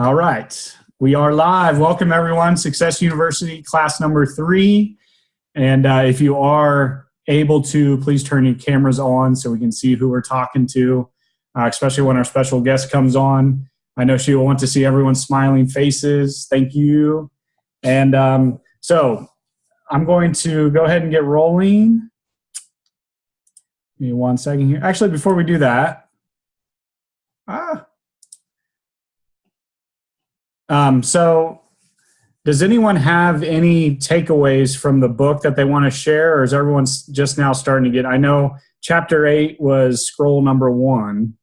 All right. We are live. Welcome, everyone. Success University, class number 3. And if you are able to, please turn your cameras on so we can see who we're talking to, especially when our special guest comes on. I know she will want to see everyone's smiling faces. Thank you. And so I'm going to go ahead and get rolling. Give me 1 second here. Actually, before we do that, so does anyone have any takeaways from the book that they want to share, or is everyone just now starting to get? I know chapter 8 was scroll number 1,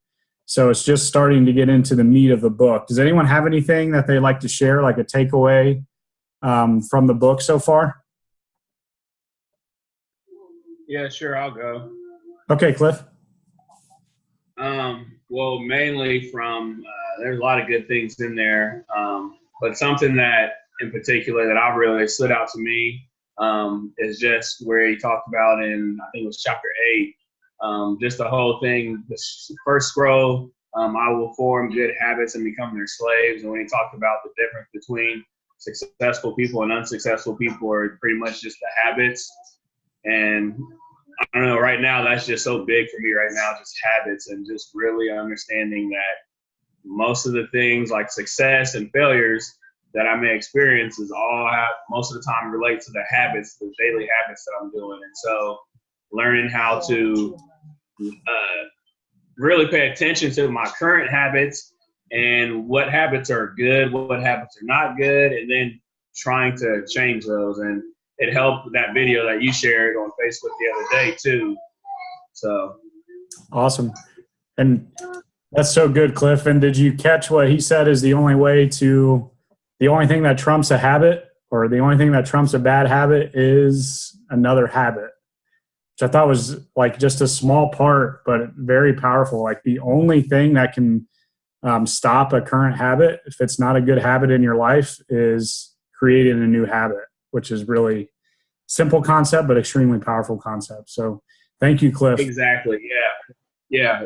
so it's just starting to get into the meat of the book. Does anyone have anything that they'd like to share, like a takeaway from the book so far? Yeah, sure, I'll go. Okay, Cliff. Well, mainly from, there's a lot of good things in there, but something that in particular that I really stood out to me is just where he talked about in, I think it was chapter 8, just the whole thing, the first scroll, I will form good habits and become their slaves. And when he talked about the difference between successful people and unsuccessful people are pretty much just the habits. And I don't know, right now, that's just so big for me right now, just habits and just really understanding that most of the things like success and failures that I may experience is all most of the time relate to the habits, the daily habits that I'm doing. And so learning how to really pay attention to my current habits and what habits are good, what habits are not good, and then trying to change those. And it helped that video that you shared on Facebook the other day too. So awesome. And that's so good, Cliff. And did you catch what he said is the only thing that trumps a habit, or the only thing that trumps a bad habit is another habit, which I thought was like just a small part, but very powerful. Like the only thing that can stop a current habit, if it's not a good habit in your life, is creating a new habit, which is really simple concept, but extremely powerful concept. So thank you, Cliff. Exactly. Yeah.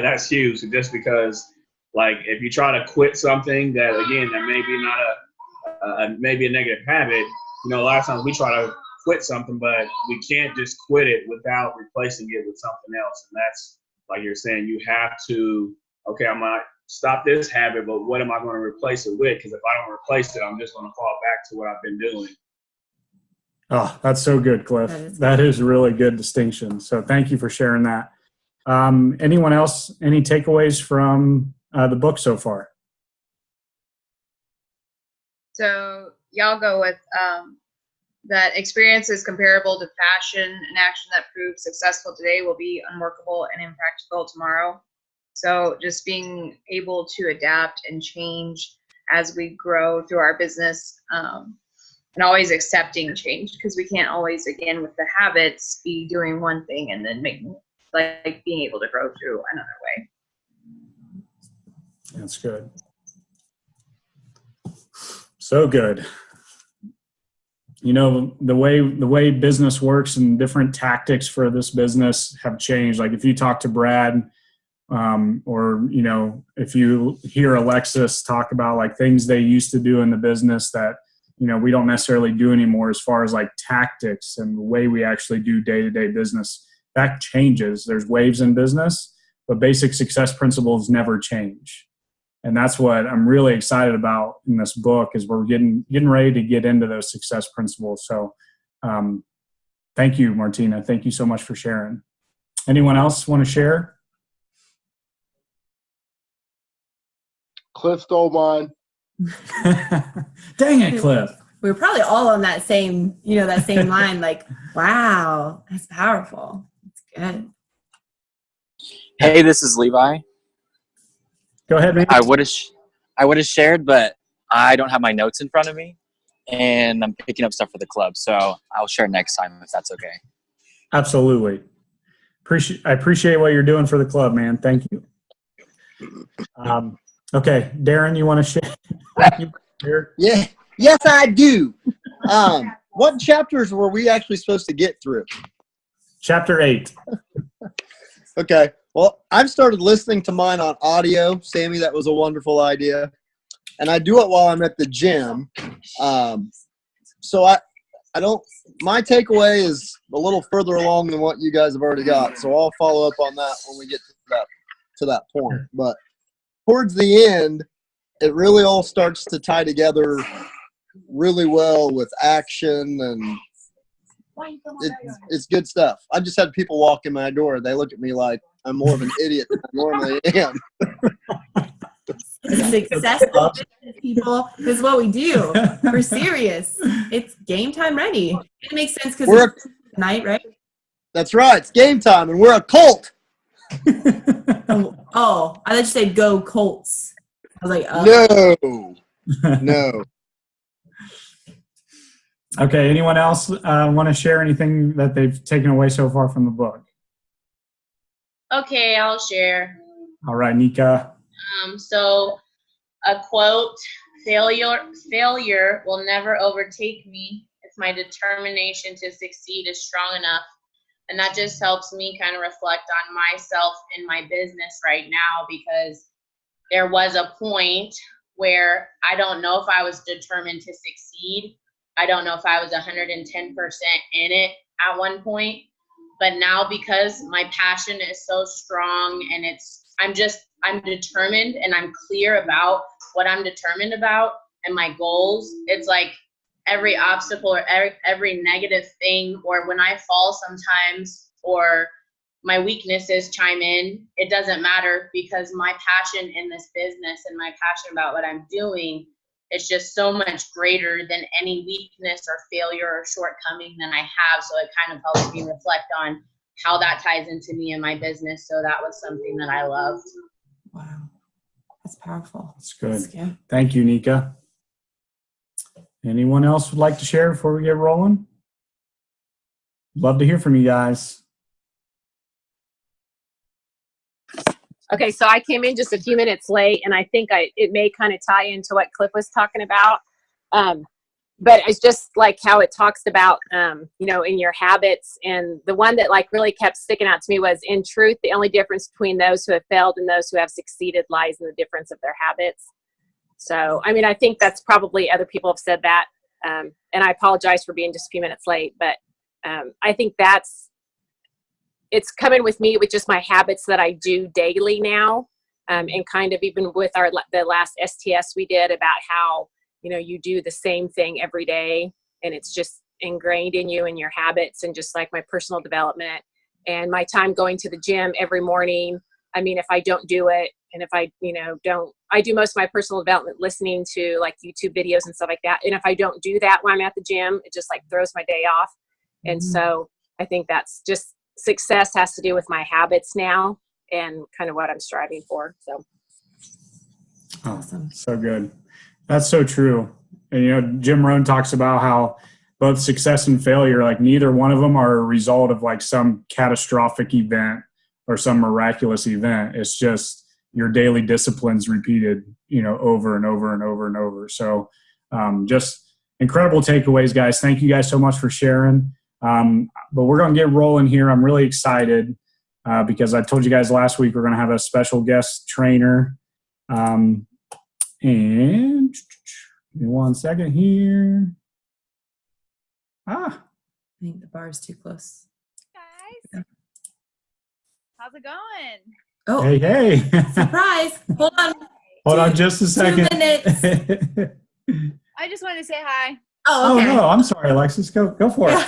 That's huge. Just because, like, if you try to quit something that, again, that may be not maybe a negative habit, a lot of times we try to quit something, but we can't just quit it without replacing it with something else. And that's, like you're saying, you have to, okay, I might stop this habit, but what am I going to replace it with? Because if I don't replace it, I'm just going to fall back to what I've been doing. Oh, that's so good, Cliff. That is a really good distinction. So thank you for sharing that. Anyone else, any takeaways from the book so far? So y'all go with that experience is comparable to fashion. An action that proves successful today will be unworkable and impractical tomorrow. So just being able to adapt and change as we grow through our business, and always accepting change, because we can't always, again, with the habits, be doing one thing and then making, like being able to grow through another way. That's good. So good. The way business works and different tactics for this business have changed. Like if you talk to Brad, or if you hear Alexis talk about like things they used to do in the business that we don't necessarily do anymore, as far as like tactics and the way we actually do day-to-day business, that changes. There's waves in business, but basic success principles never change. And that's what I'm really excited about in this book, is we're getting ready to get into those success principles. So thank you, Martina. Thank you so much for sharing. Anyone else want to share? Cliff stole mine. Dang it, Cliff. We were probably all on that same line. Like, wow, that's powerful. That's good. Hey, this is Levi. Go ahead, man. I would have shared, but I don't have my notes in front of me, and I'm picking up stuff for the club. So I'll share next time if that's okay. Absolutely. I appreciate what you're doing for the club, man. Thank you. Okay, Darren, you want to share? Yeah. Yes, I do. What chapters were we actually supposed to get through? Chapter 8. Okay. Well, I've started listening to mine on audio. Sammy, that was a wonderful idea. And I do it while I'm at the gym. So I don't, my takeaway is a little further along than what you guys have already got. So I'll follow up on that when we get to that point. But towards the end, it really all starts to tie together really well with action, and it's good stuff. I just had people walk in my door. They look at me like I'm more of an idiot than I normally am. Successful business people is what we do. We're serious. It's game time ready. It makes sense because it's night, right? That's right. It's game time, and we're a cult. Oh, I thought you said go Colts. I was like, No. Okay, anyone else want to share anything that they've taken away so far from the book? Okay, I'll share. All right, Nika. So a quote, failure will never overtake me if my determination to succeed is strong enough. And that just helps me kind of reflect on myself and my business right now, because there was a point where I don't know if I was determined to succeed. I don't know if I was 110% in it at one point. But now, because my passion is so strong and I'm determined and I'm clear about what I'm determined about and my goals, it's like every obstacle or every negative thing, or when I fall sometimes, or my weaknesses chime in, it doesn't matter, because my passion in this business and my passion about what I'm doing is just so much greater than any weakness or failure or shortcoming than I have. So it kind of helps me reflect on how that ties into me and my business. So that was something that I loved. wow, that's powerful. That's good. That's good. Thank you, Nika. Anyone else would like to share before we get rolling? Love to hear from you guys. Okay, so I came in just a few minutes late, and I think it may kind of tie into what Cliff was talking about. But it's just like how it talks about, in your habits. And the one that like really kept sticking out to me was, in truth, the only difference between those who have failed and those who have succeeded lies in the difference of their habits. So, I mean, I think that's probably other people have said that. And I apologize for being just a few minutes late, but I think it's coming with me with just my habits that I do daily now. And kind of even with the last STS we did about how, you do the same thing every day, and it's just ingrained in you and your habits, and just like my personal development and my time going to the gym every morning. I mean, if I don't do it, and if I, I do most of my personal development listening to like YouTube videos and stuff like that. And if I don't do that when I'm at the gym, it just like throws my day off. And so I think that's just, success has to do with my habits now and kind of what I'm striving for. So. Awesome. So good. That's so true. And, Jim Rohn talks about how both success and failure, like neither one of them are a result of like some catastrophic event or some miraculous event. It's just your daily disciplines repeated, over and over and over and over. So just incredible takeaways, guys. Thank you guys so much for sharing. But we're going to get rolling here. I'm really excited because I told you guys last week we're going to have a special guest trainer. And give me 1 second here. I think the bar is too close. Guys, how's it going? Oh, Hey. surprise. Hold on just a second. 2 minutes. I just wanted to say hi. Oh, okay. Oh, no. I'm sorry, Alexis. Go for it.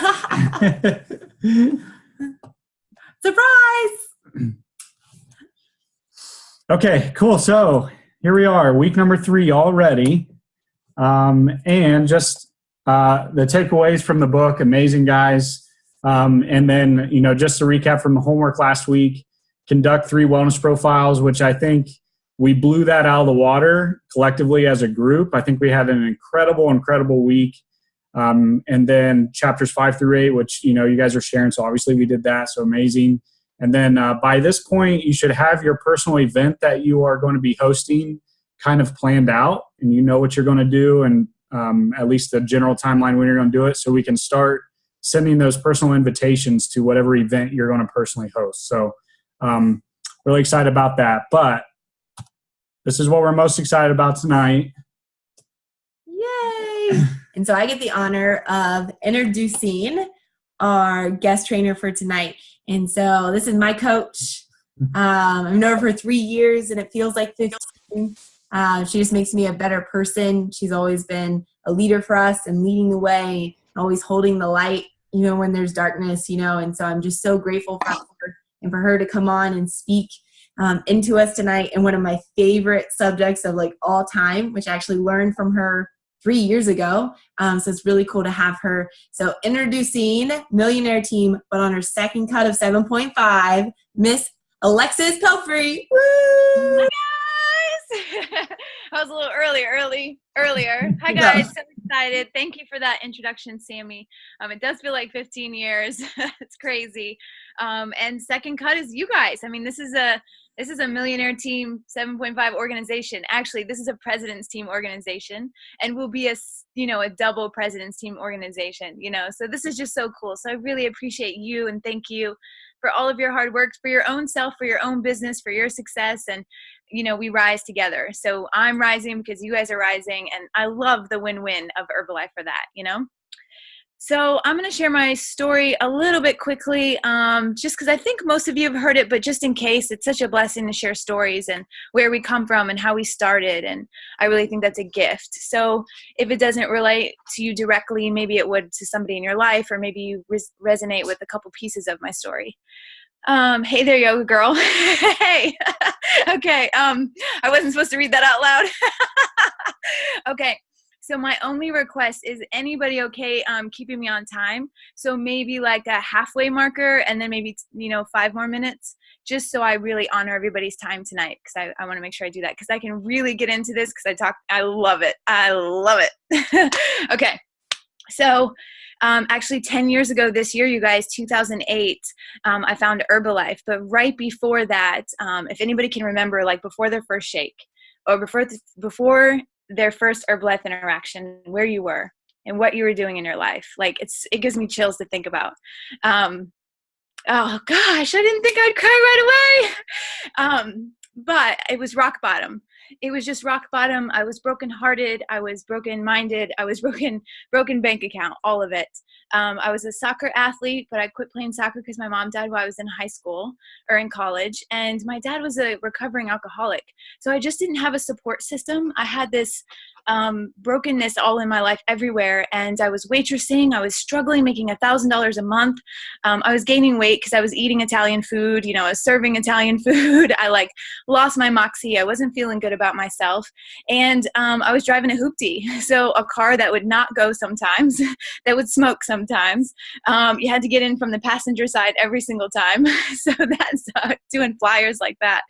Surprise. Okay, cool. So here we are, week number 3 already. And just the takeaways from the book, amazing, guys. And then, just to recap from the homework last week, conduct 3 wellness profiles, which I think we blew that out of the water collectively as a group. I think we had an incredible week. And then chapters 5 through 8, which, you guys are sharing. So obviously we did that. So amazing. And then by this point, you should have your personal event that you are going to be hosting kind of planned out, and you know what you're going to do, and at least the general timeline when you're going to do it, so we can start sending those personal invitations to whatever event you're going to personally host. So really excited about that. But this is what we're most excited about tonight. Yay! And so I get the honor of introducing our guest trainer for tonight. And so this is my coach. I've known her for 3 years, and it feels like 15. She just makes me a better person. She's always been a leader for us and leading the way, always holding the light, when there's darkness, and so I'm just so grateful for her and for her to come on and speak into us tonight. And one of my favorite subjects of all time, which I actually learned from her 3 years ago. So it's really cool to have her. So introducing Millionaire Team, but on her second cut of 7.5, Miss Alexis Pelfrey. Woo! Hi guys! I was a little earlier. Hi guys, so excited. Thank you for that introduction, Sammy. It does feel like 15 years. It's crazy. And second cut is you guys. I mean, this is a Millionaire Team 7.5 organization. Actually, this is a President's Team organization, and will be a double President's Team organization. So this is just so cool. So I really appreciate you, and thank you for all of your hard work, for your own self, for your own business, for your success. And we rise together. So I'm rising because you guys are rising, and I love the win-win of Herbalife for that. So I'm going to share my story a little bit quickly, just because I think most of you have heard it, but just in case, it's such a blessing to share stories and where we come from and how we started. And I really think that's a gift. So if it doesn't relate to you directly, maybe it would to somebody in your life, or maybe you resonate with a couple pieces of my story. Hey there, yoga girl. Hey. Okay. I wasn't supposed to read that out loud. Okay. So my only request is, anybody okay keeping me on time? So maybe like a halfway marker, and then maybe 5 more minutes, just so I really honor everybody's time tonight, because I want to make sure I do that, because I can really get into this, because I love it. I love it. Okay. So actually 10 years ago this year, you guys, 2008, I found Herbalife. But right before that, if anybody can remember, like before their first shake, or before their first Herbalife interaction, where you were and what you were doing in your life. Like it gives me chills to think about. Oh gosh, I didn't think I'd cry right away. But it was rock bottom. It was just rock bottom. I was brokenhearted. I was broken-minded. I was broken bank account, all of it. I was a soccer athlete, but I quit playing soccer because my mom died while I was in high school or in college. And my dad was a recovering alcoholic. So I just didn't have a support system. I had this brokenness all in my life everywhere. And I was waitressing. I was struggling, making $1,000 a month. I was gaining weight because I was eating Italian food. I was serving Italian food. I lost my moxie. I wasn't feeling good about myself. And I was driving a hoopty. So a car that would not go sometimes, that would smoke sometimes. You had to get in from the passenger side every single time. So that sucked, doing flyers like that.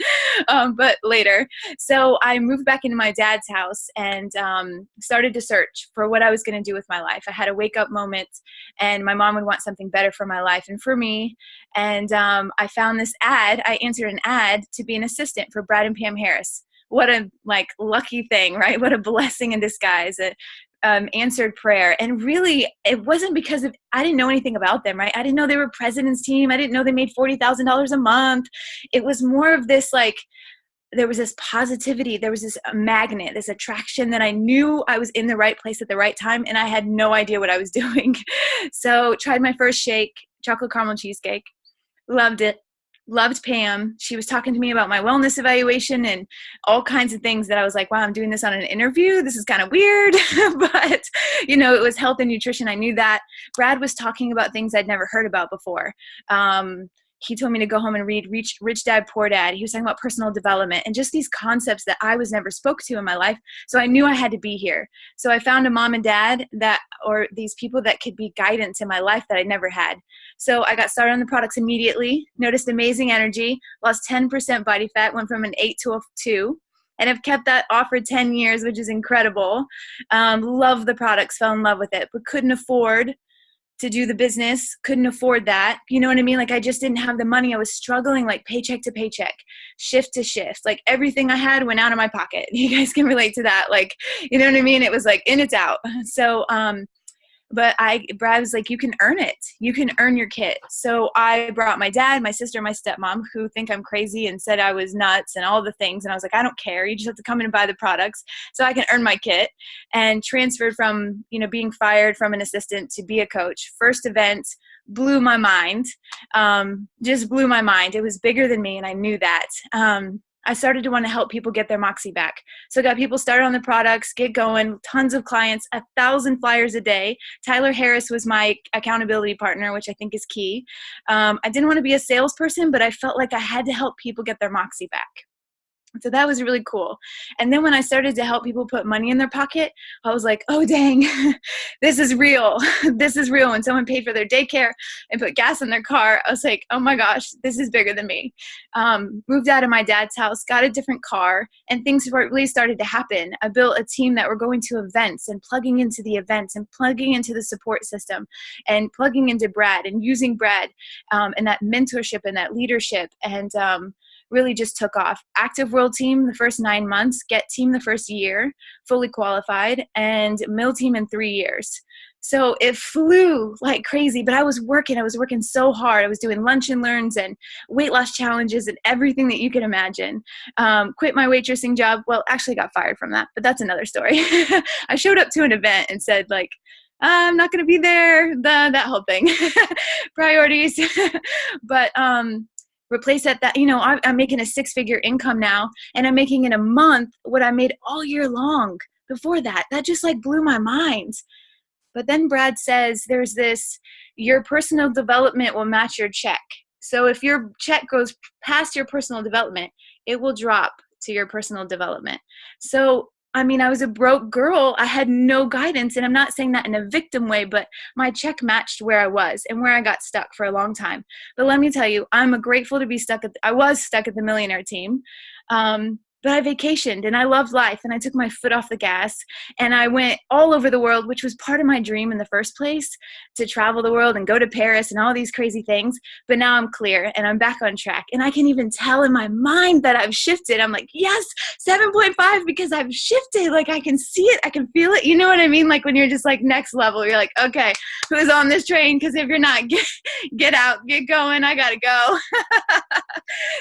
But later. So I moved back into my dad's house and started to search for what I was going to do with my life. I had a wake up moment, and my mom would want something better for my life and for me. And I found this ad. I answered an ad to be an assistant for Brad and Pam Harris. What a lucky thing, right? What a blessing in disguise. Answered prayer. And really, it wasn't because I didn't know anything about them, right? I didn't know they were President's Team. I didn't know they made $40,000 a month. It was more of this there was this positivity, there was this magnet, this attraction that I knew I was in the right place at the right time, and I had no idea what I was doing. So tried my first shake, chocolate caramel cheesecake, loved it. Loved Pam. She was talking to me about my wellness evaluation and all kinds of things that I was like, wow, I'm doing this on an interview. This is kind of weird. But, it was health and nutrition. I knew that. Brad was talking about things I'd never heard about before. He told me to go home and read Rich Dad, Poor Dad. He was talking about personal development and just these concepts that I was never spoke to in my life. So I knew I had to be here. So I found a mom and dad or these people that could be guidance in my life that I never had. So I got started on the products immediately, noticed amazing energy, lost 10% body fat, went from an 8 to a 2. And I've kept that off for 10 years, which is incredible. Love the products, fell in love with it, but couldn't afford to do the business, couldn't afford that. You know what I mean? I just didn't have the money. I was struggling paycheck to paycheck, shift to shift. Everything I had went out of my pocket. You guys can relate to that. You know what I mean? It was in, it's out. So But Brad was like, you can earn it. You can earn your kit. So I brought my dad, my sister, my stepmom, who think I'm crazy and said I was nuts and all the things. And I was like, I don't care. You just have to come in and buy the products so I can earn my kit. And transferred from, being fired from an assistant to be a coach. First event blew my mind. Just blew my mind. It was bigger than me, and I knew that. I started to want to help people get their moxie back. So I got people started on the products, get going, tons of clients, 1,000 flyers a day. Tyler Harris was my accountability partner, which I think is key. I didn't want to be a salesperson, but I felt like I had to help people get their moxie back. So that was really cool. And then when I started to help people put money in their pocket, I was like, oh, dang, this is real. This is real. When someone paid for their daycare and put gas in their car, I was like, oh my gosh, this is bigger than me. Moved out of my dad's house, got a different car, and things really started to happen. I built a team that were going to events and plugging into the events and plugging into the support system and plugging into Brad and using Brad and that mentorship and that leadership, and really just took off. Active World Team the first 9 months, Get Team the first year, fully qualified, and Mill Team in 3 years. So it flew like crazy, but I was working so hard. I was doing lunch and learns and weight loss challenges and everything that you can imagine. Quit my waitressing job. Well, actually got fired from that, but that's another story. I showed up to an event and said, like, I'm not going to be there, that whole thing. Priorities. But replace that, I'm making a 6-figure income now, and I'm making in a month what I made all year long before that. That just like blew my mind. But then Brad says there's this, your personal development will match your check. So if your check goes past your personal development, it will drop to your personal development. So I was a broke girl. I had no guidance, and I'm not saying that in a victim way, but my check matched where I was and where I got stuck for a long time. But let me tell you, I'm grateful to be I was stuck at the Millionaire Team. But I vacationed, and I loved life, and I took my foot off the gas, and I went all over the world, which was part of my dream in the first place, to travel the world and go to Paris and all these crazy things. But now I'm clear, and I'm back on track, and I can even tell in my mind that I've shifted. I'm like, yes, 7.5, because I've shifted. Like, I can see it. I can feel it. You know what I mean? Like when you're just like next level, you're like, okay, who's on this train? Because if you're not, get out, get going. I got to go.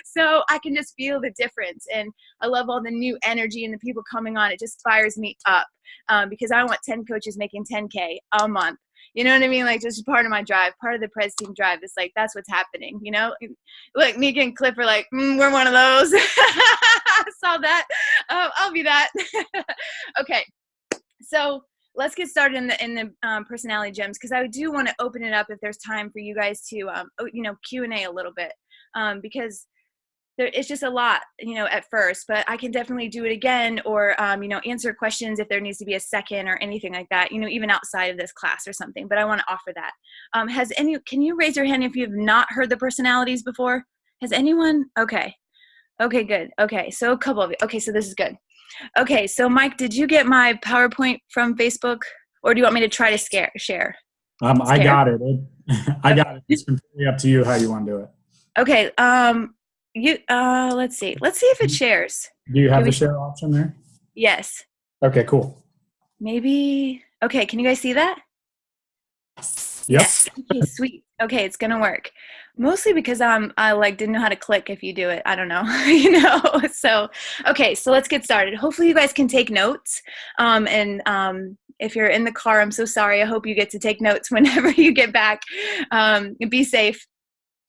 So I can just feel the difference. And I love all the new energy and the people coming on. It just fires me up because I want 10 coaches making 10K a month. You know what I mean? Like, just part of my drive, part of the Prez Team drive. It's like, that's what's happening, you know? Look, Nika and Cliff are like, we're one of those. I saw that. I'll be that. Okay. So let's get started in the personality gems, because I do want to open it up if there's time for you guys to, Q&A a little bit, because it's just a lot, at first, but I can definitely do it again, or, answer questions if there needs to be a second or anything like that, even outside of this class or something, but I want to offer that. Can you raise your hand if you've not heard the personalities before? Has anyone? Okay, good. Okay, so a couple of you. Okay, so this is good. Okay, so Mike, did you get my PowerPoint from Facebook, or do you want me to try to share? I got it. I got it. It's completely up to you how you want to do it. Okay, let's see if it shares. Do you have the share option there? Yes. Okay, cool. Maybe. Okay, can you guys see that? Yep. Yes. Okay, sweet. Okay, it's gonna work. Mostly because I didn't know how to click. If you do it, I don't know. So okay, so let's get started. Hopefully you guys can take notes. If you're in the car, I'm so sorry. I hope you get to take notes whenever you get back. Be safe.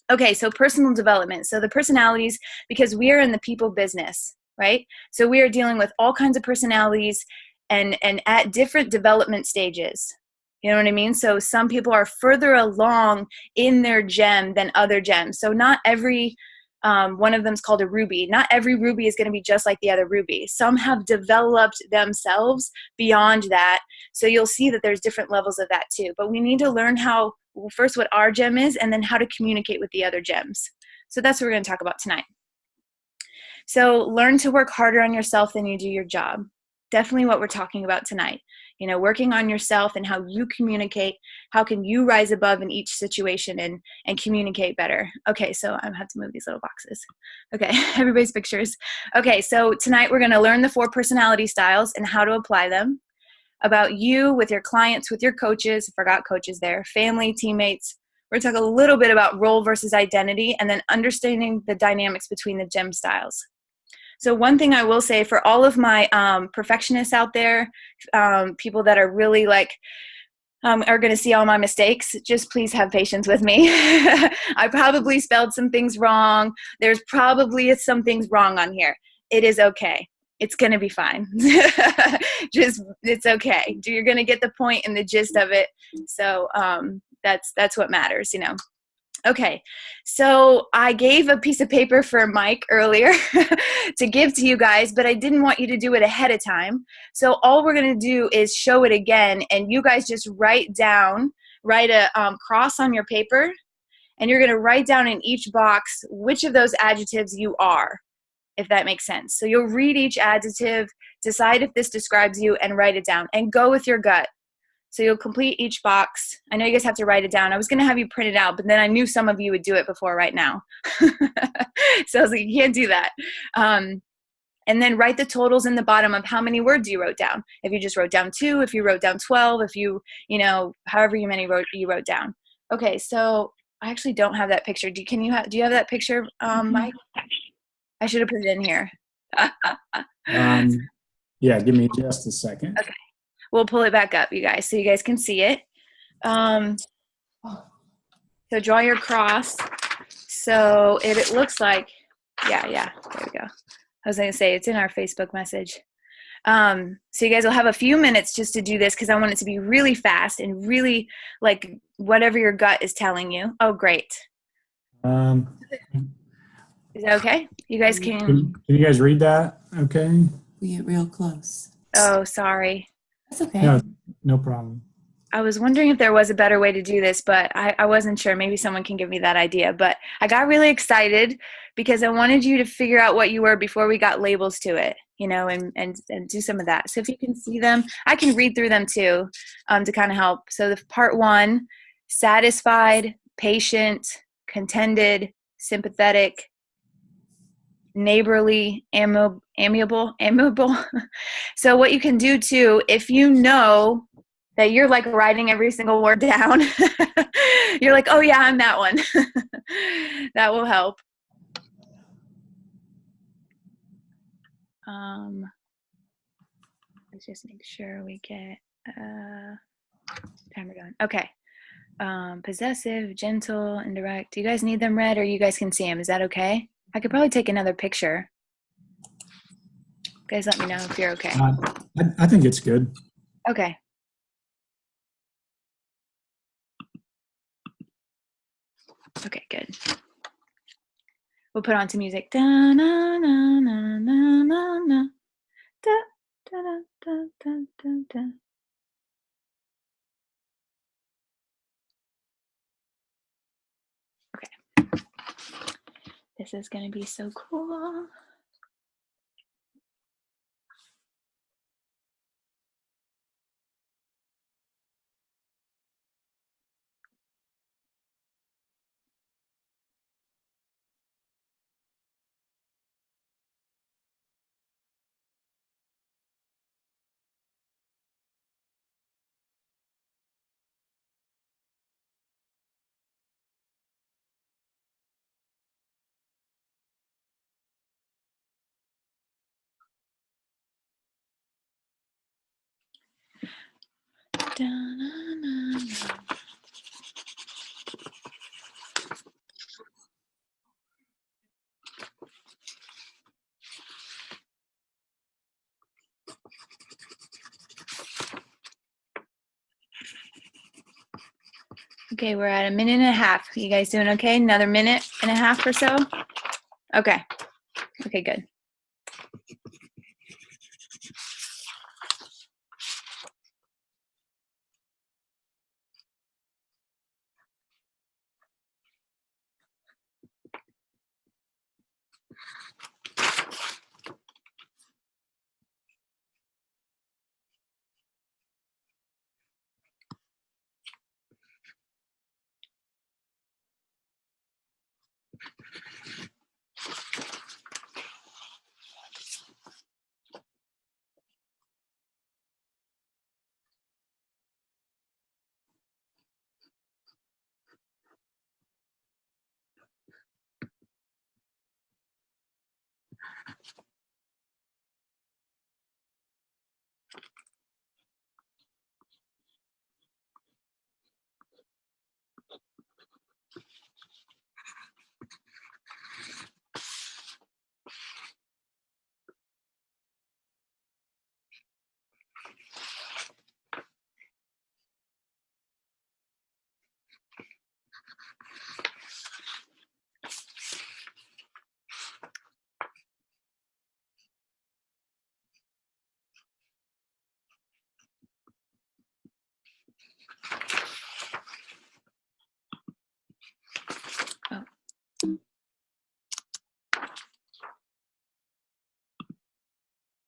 Okay, so personal development. So the personalities, because we are in the people business, right? So we are dealing with all kinds of personalities and at different development stages. You know what I mean? So some people are further along in their gem than other gems. So not every one of them is called a ruby. Not every ruby is going to be just like the other ruby. Some have developed themselves beyond that. So you'll see that there's different levels of that too. But we need to learn first what our gem is, and then how to communicate with the other gems. So that's what we're going to talk about tonight. So learn to work harder on yourself than you do your job. Definitely what we're talking about tonight. Working on yourself and how you communicate. How can you rise above in each situation and communicate better? Okay, so I have to move these little boxes. Okay, everybody's pictures. Okay, so tonight we're going to learn the 4 personality styles and how to apply them. about you with your clients, with your coaches, I forgot coaches there, family, teammates. We're going to talk a little bit about role versus identity, and then understanding the dynamics between the gym styles. So one thing I will say for all of my perfectionists out there, people that are really like, are going to see all my mistakes, just please have patience with me. I probably spelled some things wrong. There's probably some things wrong on here. It is okay. It's going to be fine. It's okay. You're going to get the point and the gist of it. So that's what matters, you know. Okay, so I gave a piece of paper for Mike earlier to give to you guys, but I didn't want you to do it ahead of time. So all we're going to do is show it again, and you guys just write a cross on your paper, and you're going to write down in each box which of those adjectives you are, if that makes sense. So you'll read each adjective, decide if this describes you, and write it down, and go with your gut. So you'll complete each box. I know you guys have to write it down. I was going to have you print it out, but then I knew some of you would do it before right now. So I was like, you can't do that. And then write the totals in the bottom of how many words you wrote down. If you just wrote down 2, if you wrote down 12, if you however many you wrote down. Okay, so I actually don't have that picture. Do you have that picture, Mike? I should have put it in here. Yeah, give me just a second. Okay. We'll pull it back up, you guys, so you guys can see it. So draw your cross. So it looks like, yeah, there we go. I was going to say, it's in our Facebook message. So you guys will have a few minutes just to do this because I want it to be really fast and really like whatever your gut is telling you. Oh, great. Is that okay? You guys Can you guys read that? Okay. We get real close. Oh, sorry. That's okay. No problem. I was wondering if there was a better way to do this, but I wasn't sure. Maybe someone can give me that idea. But I got really excited because I wanted you to figure out what you were before we got labels to it, you know, and do some of that. So if you can see them, I can read through them too, to kind of help. So the part 1, satisfied, patient, contented, sympathetic, neighborly, amiable. So what you can do too, if you know that you're like writing every single word down, you're like, oh yeah, I'm that one. That will help. Let's just make sure we get timer going. Okay. Possessive, gentle, indirect. Do you guys need them read, or you guys can see them? Is that okay? I could probably take another picture. Guys, let me know if you're okay. I think it's good. Okay. Okay, good. We'll put on some music. Da, na, na, na, na, na, na. Da, da, da, da, da, da. Okay. This is going to be so cool. Da, na, na, na. Okay, we're at 1.5 minutes. You guys doing okay? Another 1.5 minutes or so? Okay. Okay, good.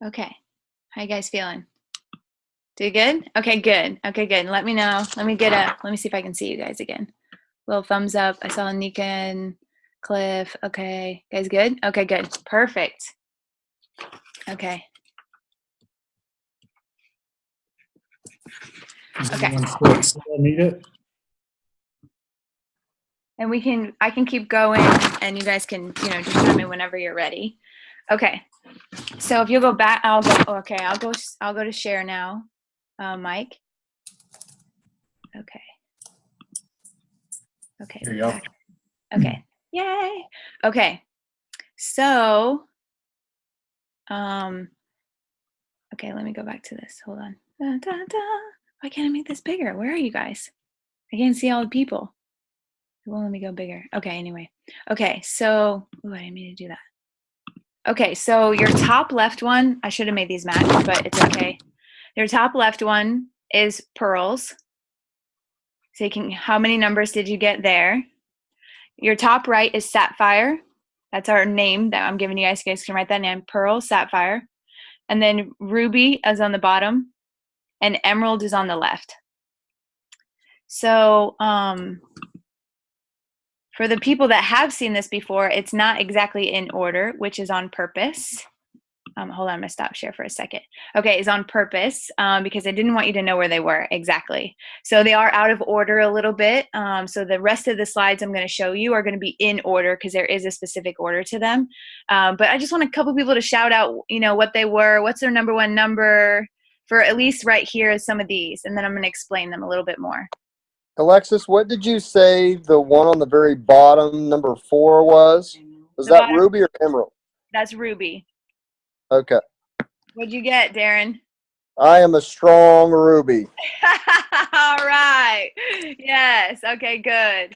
Okay. How you guys feeling? Did good? Okay, good. Okay, good. Let me know. Let me see if I can see you guys again. Little thumbs up. I saw Nika and Cliff. Okay. Guys good? Okay, good. Perfect. Okay. Okay. Need it? And I can keep going and you guys can, just tell me whenever you're ready. Okay. So if you'll go back, I'll go to share now. Mike. Okay. Okay. There you go. Okay. Yay. Okay. So, okay, let me go back to this. Hold on. Da, da, da. Why can't I make this bigger? Where are you guys? I can't see all the people. It won't let me go bigger. Okay, anyway. Okay, so, I didn't mean to do that. Okay, so your top left one, I should have made these match, but it's okay. Your top left one is pearls. So how many numbers did you get there? Your top right is sapphire. That's our name that I'm giving you guys. You guys can write that name, pearl, sapphire. And then ruby is on the bottom and emerald is on the left. So for the people that have seen this before, it's not exactly in order, which is on purpose. Hold on, I'm gonna stop share for a second. Okay, it's on purpose because I didn't want you to know where they were exactly. So they are out of order a little bit. So the rest of the slides I'm gonna show you are gonna be in order because there is a specific order to them. But I just want a couple people to shout out, what they were, what's their number one number for at least right here is some of these, and then I'm gonna explain them a little bit more. Alexis, what did you say the one on the very bottom, number 4 was? Was The that bottom- ruby or emerald? That's ruby. Okay. What'd you get, Darren? I am a strong ruby. All right. Yes. Okay, good.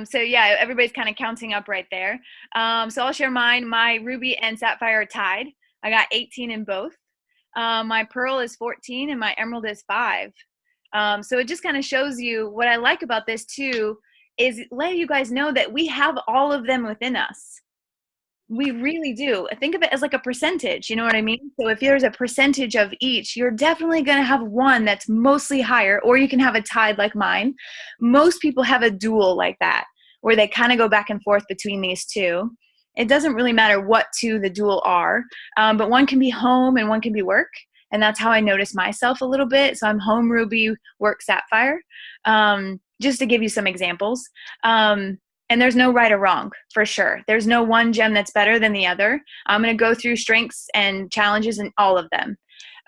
So yeah, everybody's kind of counting up right there. So I'll share mine. My ruby and sapphire are tied. I got 18 in both. My pearl is 14 and my emerald is 5. So it just kind of shows you what I like about this too is let you guys know that we have all of them within us. We really do. Think of it as like a percentage, you know what I mean? So if there's a percentage of each, you're definitely going to have one that's mostly higher, or you can have a tied like mine. Most people have a dual like that, where they kind of go back and forth between these two. It doesn't really matter what two the dual are, but one can be home and one can be work. And that's how I notice myself a little bit. So I'm home ruby, work sapphire, just to give you some examples. And there's no right or wrong, for sure. There's no one gem that's better than the other. I'm going to go through strengths and challenges in all of them.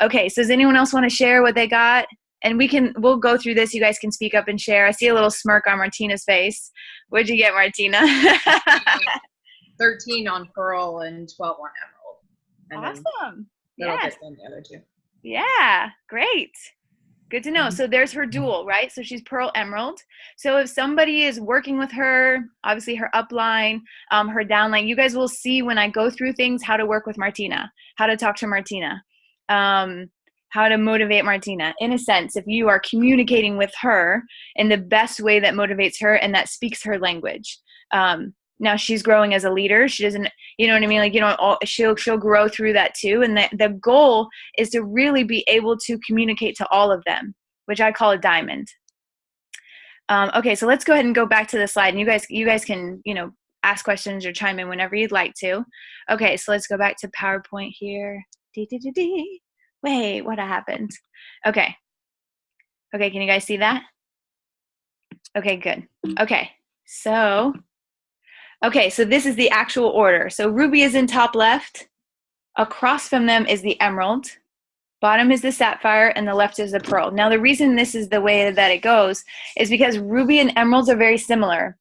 Okay, so does anyone else want to share what they got? And we'll go through this. You guys can speak up and share. I see a little smirk on Martina's face. What'd you get, Martina? 13 on pearl and 12 on emerald. And awesome. Yes. The other two. Yeah, great. Good to know. So there's her dual, right? So she's pearl emerald. So if somebody is working with her, obviously her upline, her downline, you guys will see when I go through things how to work with Martina, how to talk to Martina, how to motivate Martina. In a sense, if you are communicating with her in the best way that motivates her and that speaks her language. Now she's growing as a leader. She doesn't, you know what I mean? Like, she'll grow through that too. And the goal is to really be able to communicate to all of them, which I call a diamond. Okay, so let's go ahead and go back to the slide, and you guys can, ask questions or chime in whenever you'd like to. Okay, so let's go back to PowerPoint here. Wait, what happened? Okay, can you guys see that? Okay, good. Okay, so this is the actual order. So ruby is in top left, Across from them is the emerald. Bottom is the sapphire, and the left is the pearl. Now, the reason this is the way that it goes is because ruby and emeralds are very similar.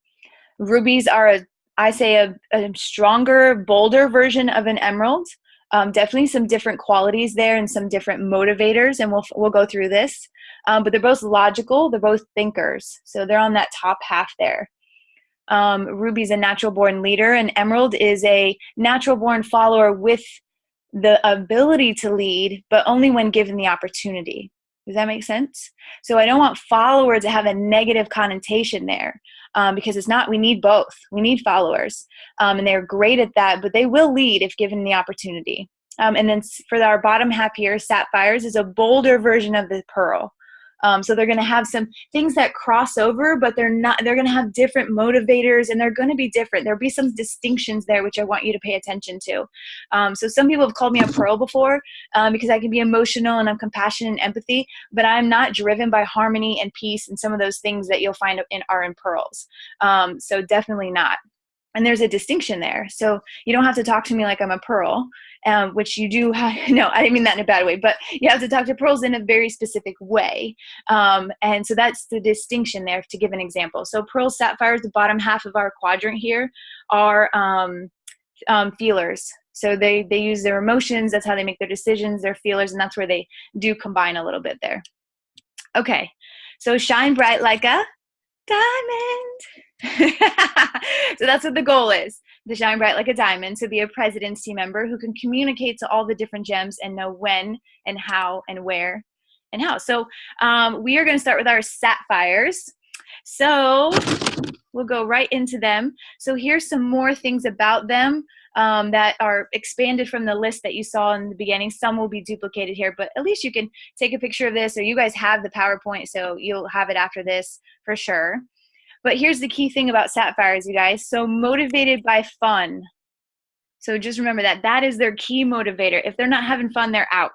Rubies are, a stronger, bolder version of an emerald. Definitely some different qualities there and some different motivators, and we'll go through this. But they're both logical. They're both thinkers. So they're on that top half there. Ruby's a natural-born leader, and emerald is a natural-born follower with the ability to lead, but only when given the opportunity. Does that make sense? So I don't want follower to have a negative connotation there, because it's not. We need both. We need followers, and they're great at that, but they will lead if given the opportunity. And then for our bottom half here, sapphires is a bolder version of the pearl. So they're going to have some things that cross over, but they're going to have different motivators, and they're going to be different. There'll be some distinctions there, which I want you to pay attention to. So some people have called me a pearl before, because I can be emotional and I'm compassionate and empathy, but I'm not driven by harmony and peace and some of those things that you'll find are in pearls. So definitely not. And there's a distinction there. So you don't have to talk to me like I'm a pearl, which you do have. No, I didn't mean that in a bad way, but you have to talk to pearls in a very specific way. And so that's the distinction there, to give an example. So pearls, sapphires, the bottom half of our quadrant here, are feelers. So they use their emotions. That's how they make their decisions. They're feelers, and that's where they do combine a little bit there. Okay, so shine bright like a diamond. So that's what the goal is, to shine bright like a diamond, to be a presidency member who can communicate to all the different gems and know when and how and where and how. So we are going to start with our sapphires. So we'll go right into them. So here's some more things about them that are expanded from the list that you saw in the beginning. Some will be duplicated here, but at least you can take a picture of this, or you guys have the PowerPoint, so you'll have it after this for sure. But here's the key thing about sapphires, you guys. So motivated by fun. So just remember that. That is their key motivator. If they're not having fun, they're out.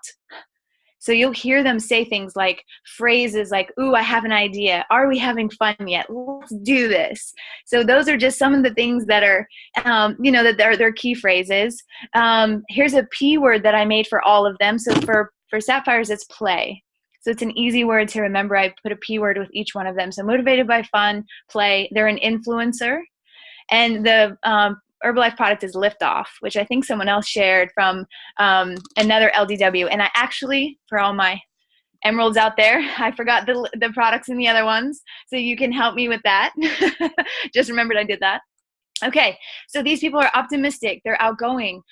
So you'll hear them say things like, phrases like, ooh, I have an idea. Are we having fun yet? Let's do this. So those are just some of the things that are, that are their key phrases. Here's a P word that I made for all of them. So for sapphires, it's play. So it's an easy word to remember. I put a P word with each one of them. So motivated by fun, play. They're an influencer. And the Herbalife product is Liftoff, which I think someone else shared from another LDW. And I actually, for all my emeralds out there, I forgot the products in the other ones. So you can help me with that. Just remembered I did that. Okay, so these people are optimistic. They're outgoing.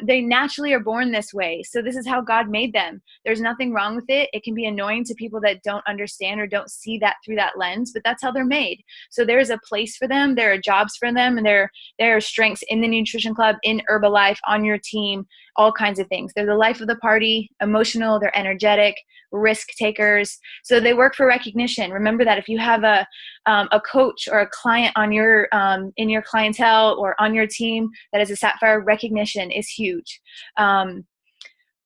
They naturally are born this way. So this is how God made them. There's nothing wrong with it. It can be annoying to people that don't understand or don't see that through that lens, but that's how they're made. So there's a place for them. There are jobs for them, and there are strengths in the Nutrition Club, in Herbalife, on your team, all kinds of things. They're the life of the party, emotional, they're energetic, risk takers. So they work for recognition. Remember that if you have a coach or a client on your in your clientele or on your team that is a sapphire, recognition is huge.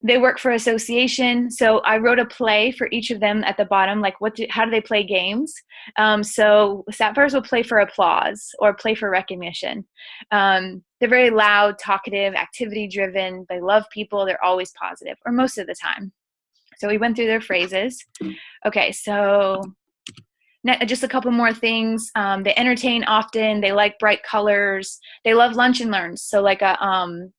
They work for association. So I wrote a play for each of them at the bottom, like how do they play games? So sapphires will play for applause or play for recognition. They're very loud, talkative, activity driven. They love people. They're always positive, or most of the time. So we went through their phrases. Okay, so just a couple more things. They entertain often. They like bright colors. They love lunch and learns. So like an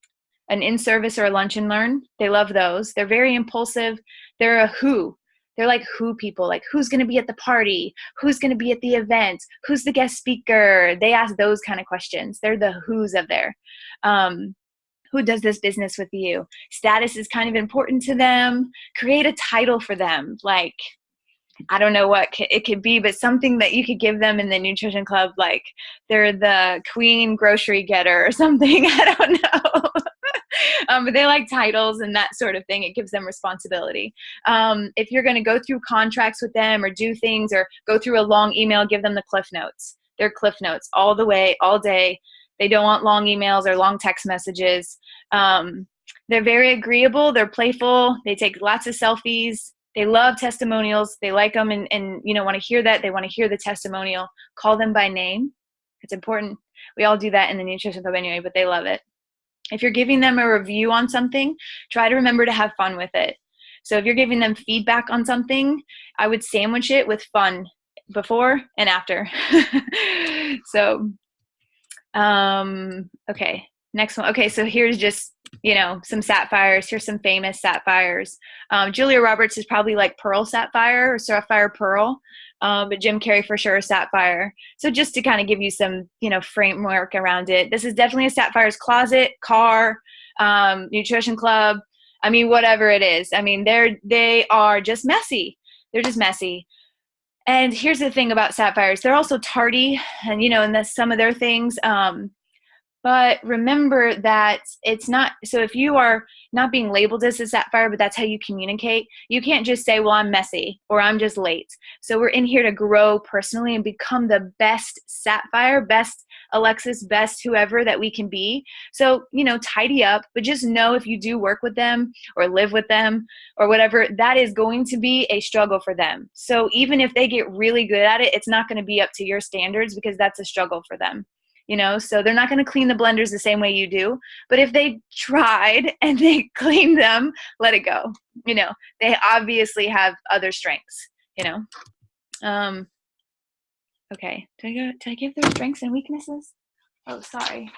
in-service or a lunch and learn. They love those. They're very impulsive. They're a who. They're like who people, like who's going to be at the party? Who's going to be at the event? Who's the guest speaker? They ask those kind of questions. They're the who's of there. Who does this business with you? Status is kind of important to them. Create a title for them. Like, I don't know what it could be, but something that you could give them in the Nutrition Club, like they're the queen grocery getter or something. I don't know. But they like titles and that sort of thing. It gives them responsibility. If you're going to go through contracts with them or do things or go through a long email, give them the Cliff Notes. They're Cliff Notes all the way, all day. They don't want long emails or long text messages. They're very agreeable. They're playful. They take lots of selfies. They love testimonials. They like them and want to hear that. They want to hear the testimonial. Call them by name. It's important. We all do that in the Nutrition Club anyway, but they love it. If you're giving them a review on something, try to remember to have fun with it. So if you're giving them feedback on something, I would sandwich it with fun before and after. So, okay, next one. Okay, so here's just, some sapphires. Here's some famous sapphires. Julia Roberts is probably like pearl sapphire or sapphire pearl, but Jim Carrey for sure sapphire. So just to kind of give you some, framework around it, this is definitely a sapphire's closet, car, nutrition club. I mean, whatever it is. I mean, they are just messy. They're just messy. And here's the thing about sapphires. They're also tardy and, and that's some of their things. But remember that it's not, so if you are not being labeled as a sapphire, but that's how you communicate, you can't just say, well, I'm messy or I'm just late. So we're in here to grow personally and become the best sapphire, best Alexis, best whoever that we can be. So, tidy up, but just know if you do work with them or live with them or whatever, that is going to be a struggle for them. So even if they get really good at it, it's not going to be up to your standards because that's a struggle for them. So they're not going to clean the blenders the same way you do. But if they tried and they cleaned them, let it go. They obviously have other strengths, Okay. Did I give their strengths and weaknesses? Oh, sorry.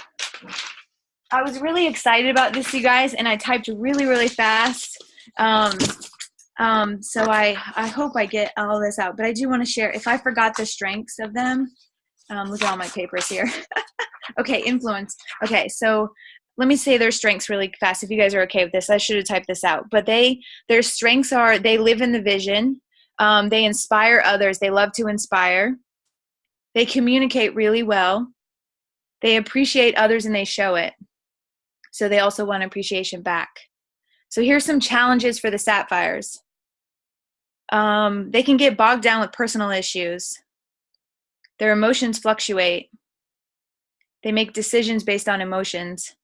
I was really excited about this, you guys, and I typed really, really fast. So I hope I get all this out. But I do want to share, if I forgot the strengths of them, look at all my papers here. Okay, influence. Okay, so let me say their strengths really fast. If you guys are okay with this, I should have typed this out. But their strengths are they live in the vision. They inspire others. They love to inspire. They communicate really well. They appreciate others and they show it. So they also want appreciation back. So here's some challenges for the sapphires. They can get bogged down with personal issues. Their emotions fluctuate. They make decisions based on emotions.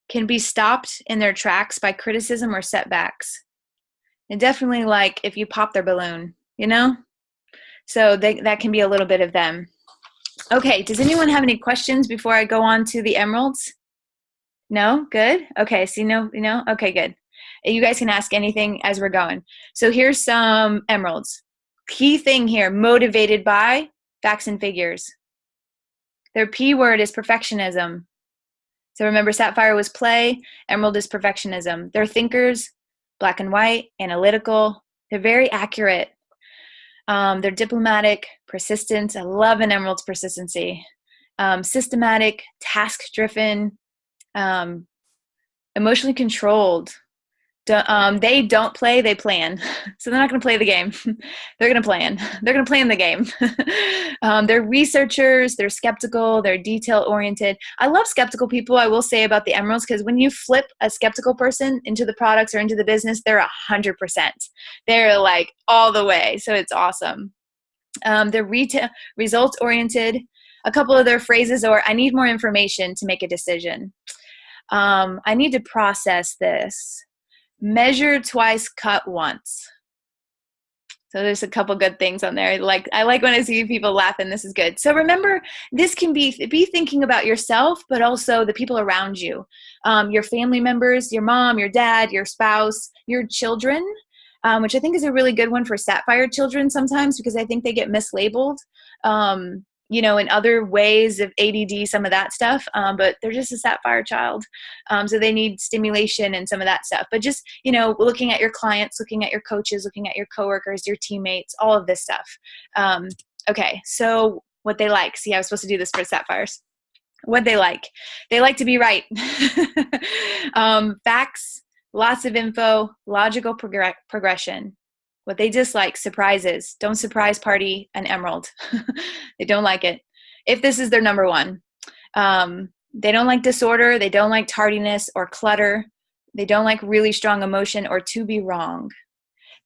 Can be stopped in their tracks by criticism or setbacks. And definitely like if you pop their balloon, So that can be a little bit of them. Okay, does anyone have any questions before I go on to the emeralds? No? Good? Okay, so okay, good. You guys can ask anything as we're going. So here's some emeralds. Key thing here, motivated by facts and figures. Their P word is perfectionism. So remember, sapphire was play, emerald is perfectionism. They're thinkers, black and white, analytical. They're very accurate. They're diplomatic, persistent. I love an emerald's persistency. Systematic, task-driven, emotionally controlled. They don't play, they plan. So they're not going to play the game. They're going to plan. They're going to plan the game. They're researchers. They're skeptical. They're detail-oriented. I love skeptical people, I will say, about the emeralds, because when you flip a skeptical person into the products or into the business, they're 100%. They're like all the way. So it's awesome. They're results-oriented. A couple of their phrases are, I need more information to make a decision. I need to process this. Measure twice, cut once. So there's a couple good things on there. I like when I see people laughing. This is good. So remember, this can be thinking about yourself, but also the people around you, your family members, your mom, your dad, your spouse, your children, which I think is a really good one for sapphire children sometimes because I think they get mislabeled. In other ways of ADD, some of that stuff, but they're just a sapphire child. So they need stimulation and some of that stuff. But just, looking at your clients, looking at your coaches, looking at your coworkers, your teammates, all of this stuff. Okay, so what they like. See, I was supposed to do this for sapphires. What they like. They like to be right. Facts, lots of info, logical progression. What they dislike, surprises. Don't surprise party an emerald. They don't like it. If this is their number one. They don't like disorder. They don't like tardiness or clutter. They don't like really strong emotion or to be wrong.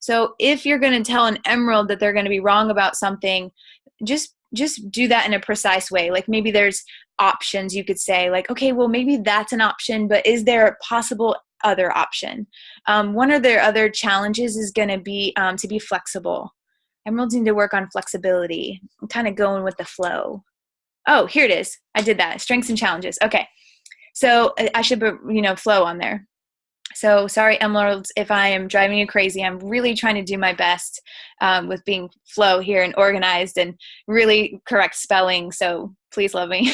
So if you're going to tell an emerald that they're going to be wrong about something, just do that in a precise way. Like maybe there's options you could say, like, okay, well, maybe that's an option, but is there a possible other option? One of their other challenges is going to be to be flexible. Emeralds need to work on flexibility. I'm kind of going with the flow. Oh, here it is. I did that. Strengths and challenges. Okay. So I should put, flow on there. So sorry, emeralds, if I am driving you crazy. I'm really trying to do my best with being flow here and organized and really correct spelling. So please love me.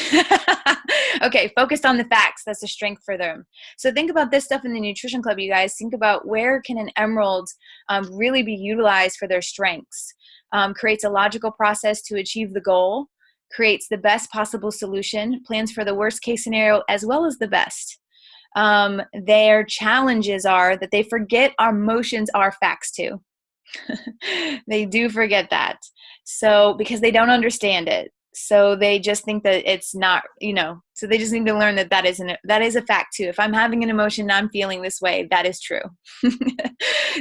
Okay, focused on the facts. That's a strength for them. So think about this stuff in the Nutrition Club, you guys. Think about where can an emerald really be utilized for their strengths. Creates a logical process to achieve the goal. Creates the best possible solution. Plans for the worst case scenario as well as the best. Their challenges are that they forget our emotions are facts too. They do forget that. So because they don't understand it. So they just think that it's not, so they just need to learn that that is a fact too. If I'm having an emotion and I'm feeling this way, that is true.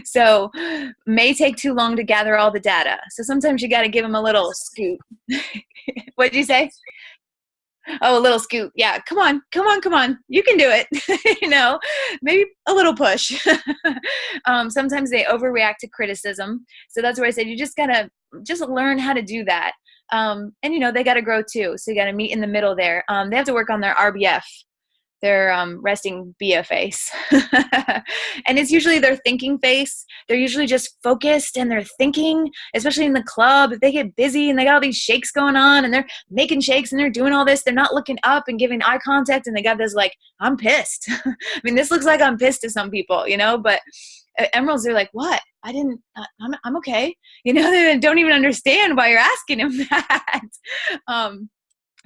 So may take too long to gather all the data. So sometimes you got to give them a little scoop. What'd you say? Oh, a little scoop. Yeah. Come on. You can do it. Maybe a little push. Sometimes they overreact to criticism. So that's where I said, you just got to just learn how to do that. And they got to grow too. So you got to meet in the middle there. They have to work on their RBF, their resting BF face. And it's usually their thinking face. They're usually just focused and they're thinking, especially in the club. If they get busy and they got all these shakes going on and they're making shakes and they're doing all this, they're not looking up and giving eye contact, and they got this like, I'm pissed. I mean, this looks like I'm pissed to some people, but emeralds are like, what? I'm okay. They don't even understand why you're asking him that.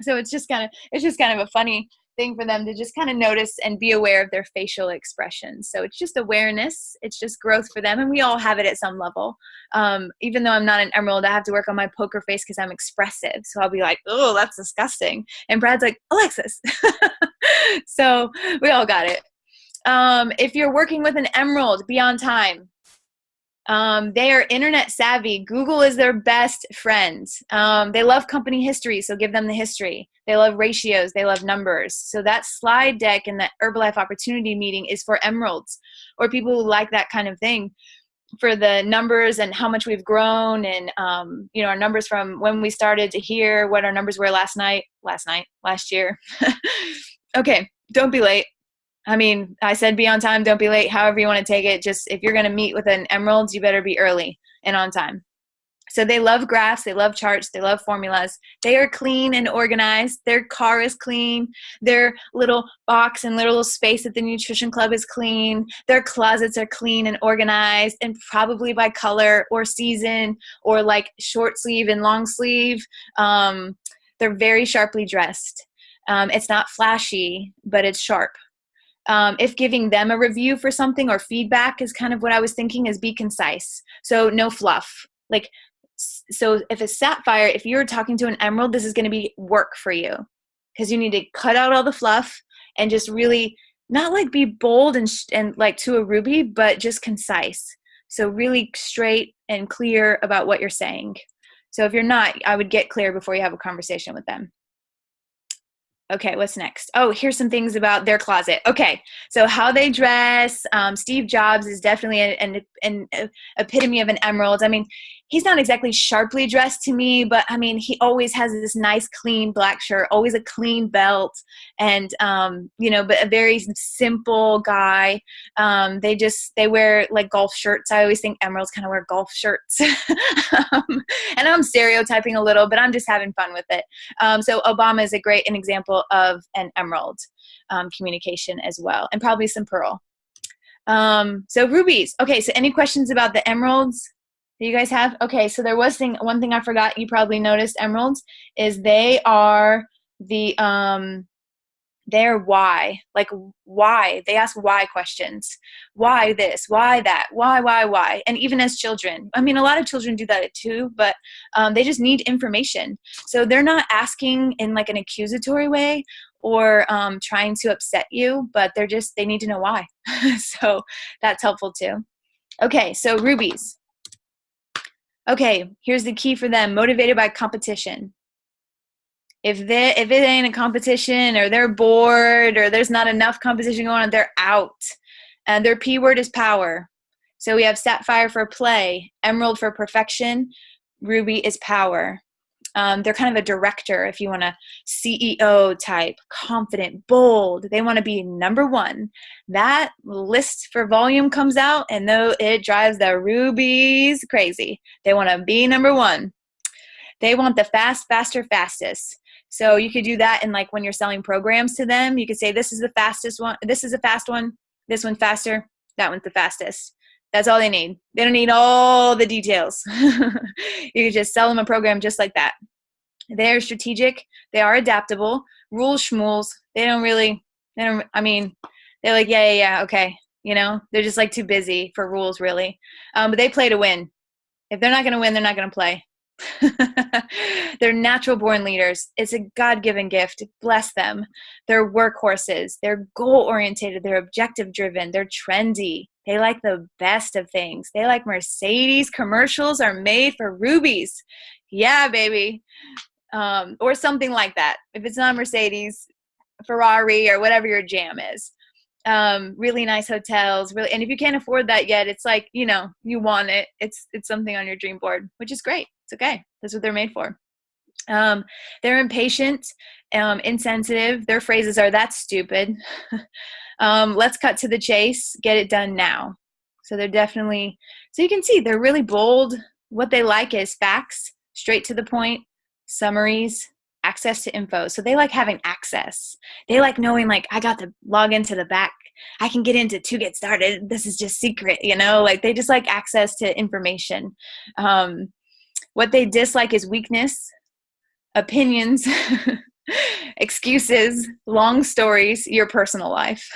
So it's just kind of a funny thing for them to just kind of notice and be aware of their facial expressions. So it's just awareness. It's just growth for them. And we all have it at some level. Even though I'm not an emerald, I have to work on my poker face because I'm expressive. So I'll be like, oh, that's disgusting. And Brad's like, Alexis. So we all got it. If you're working with an emerald, be on time. They are internet savvy. Google is their best friend. They love company history, so give them the history. They love ratios. They love numbers. So that slide deck in the Herbalife Opportunity Meeting is for emeralds or people who like that kind of thing, for the numbers and how much we've grown and, our numbers from when we started to here, what our numbers were last year. Okay, don't be late. I mean, I said be on time, don't be late, however you want to take it. Just if you're going to meet with an emerald, you better be early and on time. So they love graphs, they love charts, they love formulas. They are clean and organized. Their car is clean. Their little box and little space at the Nutrition Club is clean. Their closets are clean and organized, and probably by color or season or like short sleeve and long sleeve. They're very sharply dressed. It's not flashy, but it's sharp. If giving them a review for something or feedback is kind of what I was thinking, is be concise. So no fluff. So if it's sapphire, if you're talking to an emerald, this is going to be work for you, because you need to cut out all the fluff and just really not like be bold and like to a ruby, but just concise. So really straight and clear about what you're saying. So if you're not, I would get clear before you have a conversation with them. Okay, what's next? Oh, here's some things about their closet. Okay, so how they dress. Steve Jobs is definitely an epitome of an emerald. I mean, he's not exactly sharply dressed to me, but I mean, he always has this nice, clean black shirt, always a clean belt, and, but a very simple guy. They wear like golf shirts. I always think emeralds kind of wear golf shirts. And I'm stereotyping a little, but I'm just having fun with it. So Obama is an example of an emerald communication as well, and probably some pearl. So rubies. Okay, so any questions about the emeralds that you guys have? Okay, so there was one thing I forgot. You probably noticed emeralds is they are they're why. Like why. They ask why questions. Why this? Why that? Why? And even as children. I mean, a lot of children do that too, but they just need information. So they're not asking in like an accusatory way or trying to upset you, but they need to know why. So that's helpful too. Okay, so rubies. Okay, here's the key for them. Motivated by competition. If it ain't a competition or they're bored or there's not enough competition going on, they're out. And their P word is power. So we have sapphire for play, emerald for perfection, ruby is power. They're kind of a director, if you want a CEO type, confident, bold. They want to be number one. That list for volume comes out, and though it drives the rubies crazy. They want to be number one. They want the fast, faster, fastest. So you could do that in like when you're selling programs to them. You could say, this is the fastest one. This is a fast one. This one's faster. That one's the fastest. That's all they need. They don't need all the details. You could just sell them a program just like that. They're strategic. They are adaptable. Rules schmools. They're like, yeah, okay. They're just like too busy for rules, really. But they play to win. If they're not going to win, they're not going to play. They're natural born leaders. It's a God-given gift. Bless them. They're workhorses. They're goal-oriented. They're objective-driven. They're trendy. They like the best of things. They like Mercedes. Commercials are made for rubies. Yeah, baby. Or something like that. If it's not Mercedes, Ferrari, or whatever your jam is. Really nice hotels, really, and if you can't afford that yet, it's like, you want it. It's something on your dream board, which is great. It's okay. That's what they're made for. They're impatient, insensitive. Their phrases are, that's stupid. Let's cut to the chase, get it done now. So they're definitely, so you can see they're really bold. What they like is facts, straight to the point, summaries, access to info. So they like having access. They like knowing, like, I got to log into the back. I can get into to get started. This is just secret, like they just like access to information. What they dislike is weakness, opinions, excuses, long stories, your personal life.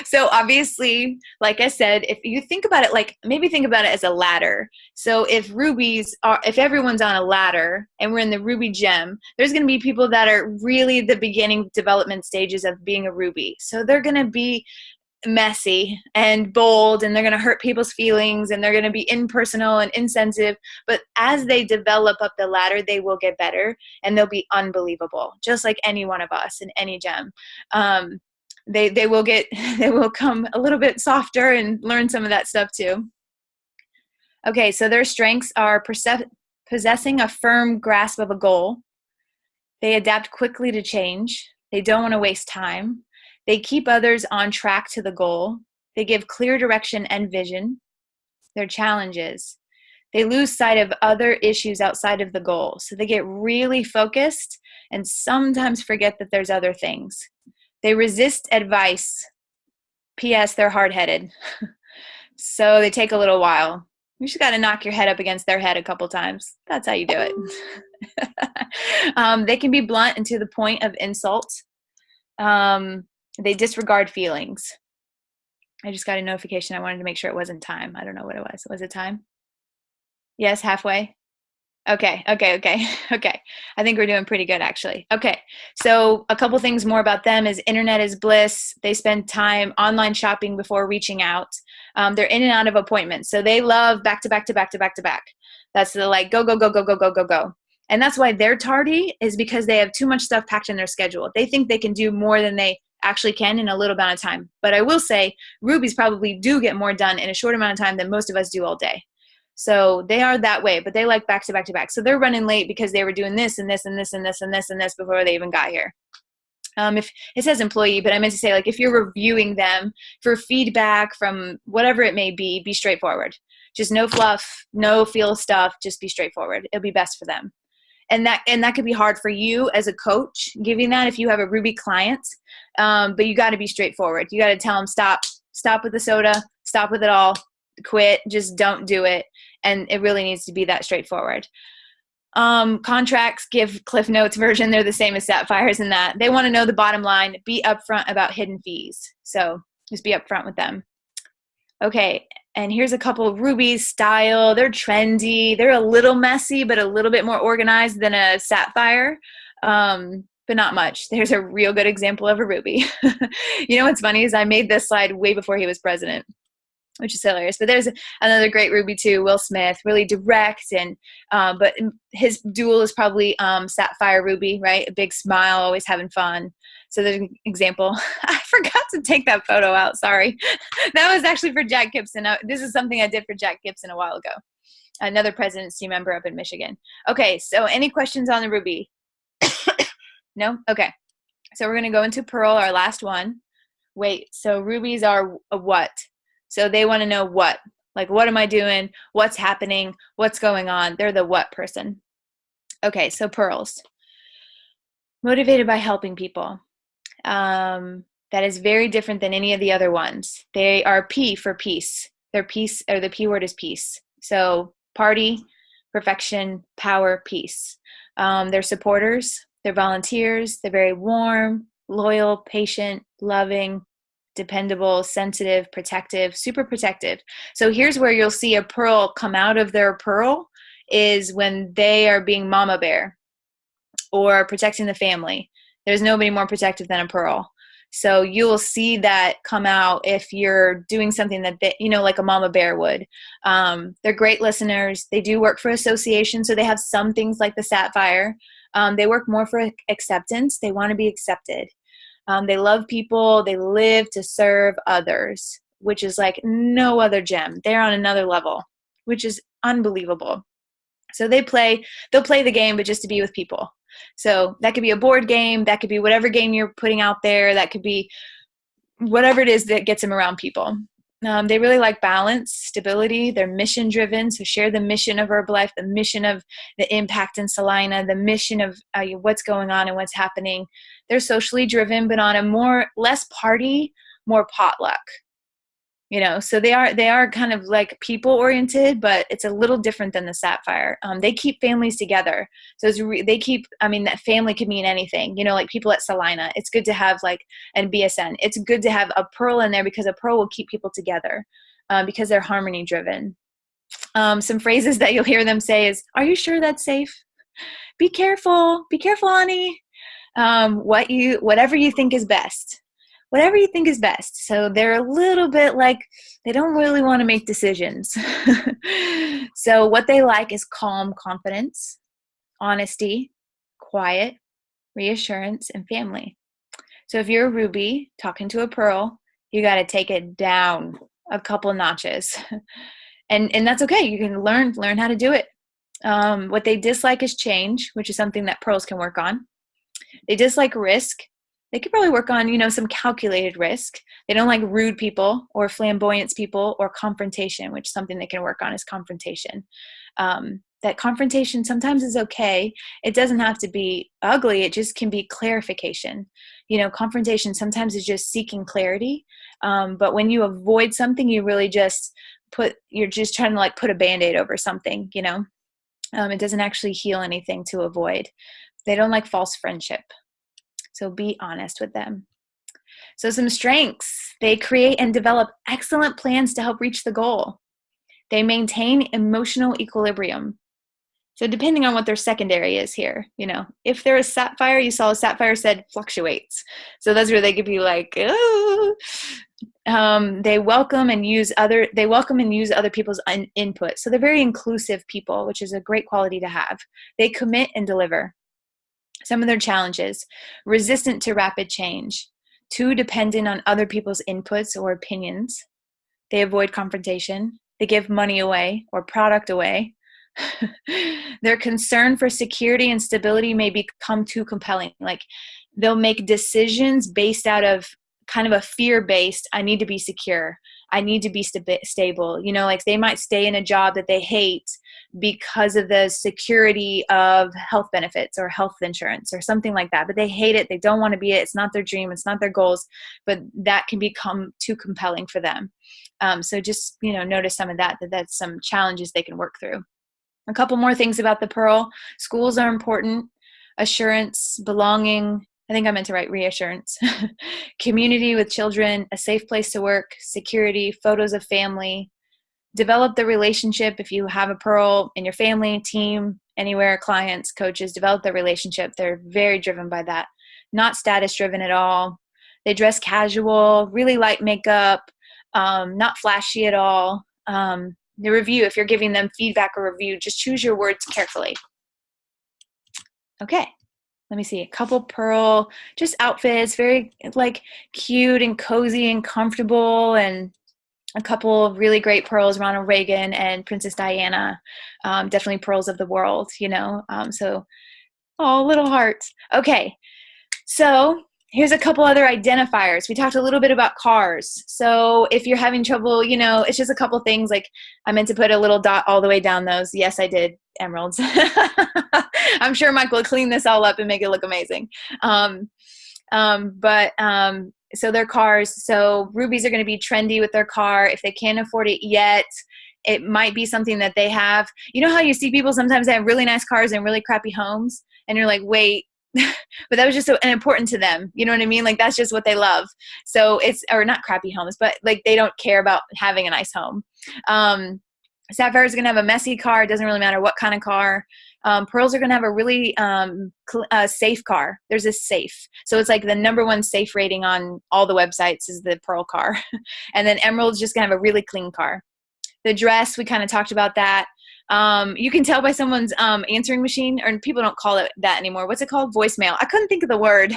So obviously, like I said, if you think about it, like maybe think about it as a ladder. So if everyone's on a ladder and we're in the ruby gem, there's going to be people that are really the beginning development stages of being a ruby. So they're going to be messy and bold, and they're going to hurt people's feelings, and they're going to be impersonal and insensitive. But as they develop up the ladder, they will get better, and they'll be unbelievable, just like any one of us in any gem. They will come a little bit softer and learn some of that stuff too. Okay, so their strengths are possessing a firm grasp of a goal. They adapt quickly to change. They don't want to waste time. They keep others on track to the goal. They give clear direction and vision. Their challenges. They lose sight of other issues outside of the goal. So they get really focused and sometimes forget that there's other things. They resist advice. P.S. They're hard-headed. So they take a little while. You just got to knock your head up against their head a couple times. That's how you do it. They can be blunt and to the point of insult. They disregard feelings. I just got a notification. I wanted to make sure it wasn't time. I don't know what it was. Was it time? Yes, halfway. Okay. I think we're doing pretty good, actually. Okay. So a couple things more about them is internet is bliss. They spend time online shopping before reaching out. They're in and out of appointments. So they love back to back to back to back to back. That's the like, go. And that's why they're tardy, is because they have too much stuff packed in their schedule. They think they can do more than they actually can in a little amount of time. But I will say rubies probably do get more done in a short amount of time than most of us do all day. So they are that way, but they like back to back to back. So they're running late because they were doing this and this and this and this and this and this before they even got here. If it says employee, but I meant to say, like, if you're reviewing them for feedback from whatever it may be straightforward. Just no fluff, no feel stuff, just be straightforward. It'll be best for them. And that could be hard for you as a coach, giving that if you have a Ruby client. But you got to be straightforward. You got to tell them, stop with the soda, stop with it all, quit, just don't do it. And it really needs to be that straightforward. Contracts, give Cliff Notes version. They're the same as Sapphires in that they want to know the bottom line, be upfront about hidden fees. So just be upfront with them. Okay. And here's a couple of Ruby's style. They're trendy. They're a little messy, but a little bit more organized than a Sapphire. But not much. There's a real good example of a Ruby. You know what's funny is I made this slide way before he was president, which is hilarious. But there's another great Ruby too, Will Smith, really direct, and but his dual is probably Sapphire Ruby, right? A big smile, always having fun. So there's an example. I forgot to take that photo out. Sorry. That was actually for Jack Gibson. This is something I did for Jack Gibson a while ago. another presidency member up in Michigan. Okay, so any questions on the ruby? No? Okay. So we're going to go into pearl, our last one. Wait, so rubies are a what? So they want to know what. Like, what am I doing? What's happening? What's going on? They're the what person. Okay, so pearls. Motivated by helping people. That is very different than any of the other ones. They are P for peace. Their peace, or the P word is peace. So party, perfection, power, peace. They're supporters. They're volunteers. They're very warm, loyal, patient, loving, dependable, sensitive, protective, super protective. So here's where you'll see a pearl come out of their pearl is when they are being mama bear or protecting the family. There's nobody more protective than a pearl. So you will see that come out if you're doing something that they, like a mama bear would. They're great listeners. They do work for association, so they have some things like the sapphire. They work more for acceptance. They want to be accepted. They love people. They live to serve others, which is like no other gem. They're on another level, which is unbelievable. So they'll play the game, but just to be with people. So that could be a board game. That could be whatever game you're putting out there. That could be whatever it is that gets them around people. They really like balance, stability. They're mission driven. So share the mission of Herbalife, the mission of the impact in Salina, the mission of what's going on and what's happening. They're socially driven, but on a less party, more potluck. So they are kind of like people oriented, but it's a little different than the sapphire. They keep families together. So that family could mean anything, like people at Salina. It's good to have and BSN. It's good to have a pearl in there because a pearl will keep people together because they're harmony driven. Some phrases that you'll hear them say is, "Are you sure that's safe? Be careful, honey." Whatever you think is best. Whatever you think is best. So they're a little bit they don't really want to make decisions. So what they like is calm confidence, honesty, quiet, reassurance, and family. So if you're a ruby talking to a pearl, you got to take it down a couple notches. And that's okay. You can learn how to do it. What they dislike is change, which is something that pearls can work on. They dislike risk. They could probably work on, some calculated risk. They don't like rude people or flamboyant people or confrontation, which is something they can work on is confrontation. That confrontation sometimes is okay. It doesn't have to be ugly. It just can be clarification. Confrontation sometimes is just seeking clarity. But when you avoid something, you really you're just trying to put a Band-Aid over something, it doesn't actually heal anything to avoid. They don't like false friendship. So be honest with them. So some strengths. They create and develop excellent plans to help reach the goal. They maintain emotional equilibrium. So depending on what their secondary is here, if they're a sapphire, you saw a sapphire said fluctuates. So that's where they could be oh. They welcome and use other people's input. So they're very inclusive people, which is a great quality to have. They commit and deliver. Some of their challenges: resistant to rapid change, too dependent on other people's inputs or opinions. They avoid confrontation. They give money away or product away. Their concern for security and stability may become too compelling. They'll make decisions based out of kind of a fear-based, I need to be secure. I need to be stable. They might stay in a job that they hate because of the security of health benefits or health insurance or something like that. But they hate it. They don't want to be it. It's not their dream. It's not their goals. But that can become too compelling for them. So just, notice some of that's some challenges they can work through. A couple more things about the pearl. Schools are important. Assurance, belonging. I think I meant to write reassurance. Community with children, a safe place to work, security, photos of family. Develop the relationship. If you have a pearl in your family, team, anywhere, clients, coaches, develop the relationship. They're very driven by that. Not status driven at all. They dress casual, really light makeup, not flashy at all. The review, if you're giving them feedback or review, just choose your words carefully. Okay. Let me see, a couple pearl, just outfits, very cute and cozy and comfortable. And a couple of really great pearls, Ronald Reagan and Princess Diana, definitely pearls of the world, so, oh, little hearts. Okay, so here's a couple other identifiers. We talked a little bit about cars. So if you're having trouble, it's just a couple things. Like I meant to put a little dot all the way down those. Yes, I did, emeralds. I'm sure Mike will clean this all up and make it look amazing. So their cars. So rubies are going to be trendy with their car. If they can't afford it yet, it might be something that they have. You know how you see people sometimes they have really nice cars and really crappy homes, and you're like, wait, but that was just so important to them. You know what I mean? Like that's just what they love. So or not crappy homes, but like they don't care about having a nice home. Sapphire is going to have a messy car. It doesn't really matter what kind of car. Pearls are going to have a really safe car. There's a safe. So it's like the #1 safe rating on all the websites is the pearl car. And then emerald's just going to have a really clean car. The dress, we kind of talked about that. You can tell by someone's answering machine, or people don't call it that anymore. What's it called? Voicemail. I couldn't think of the word.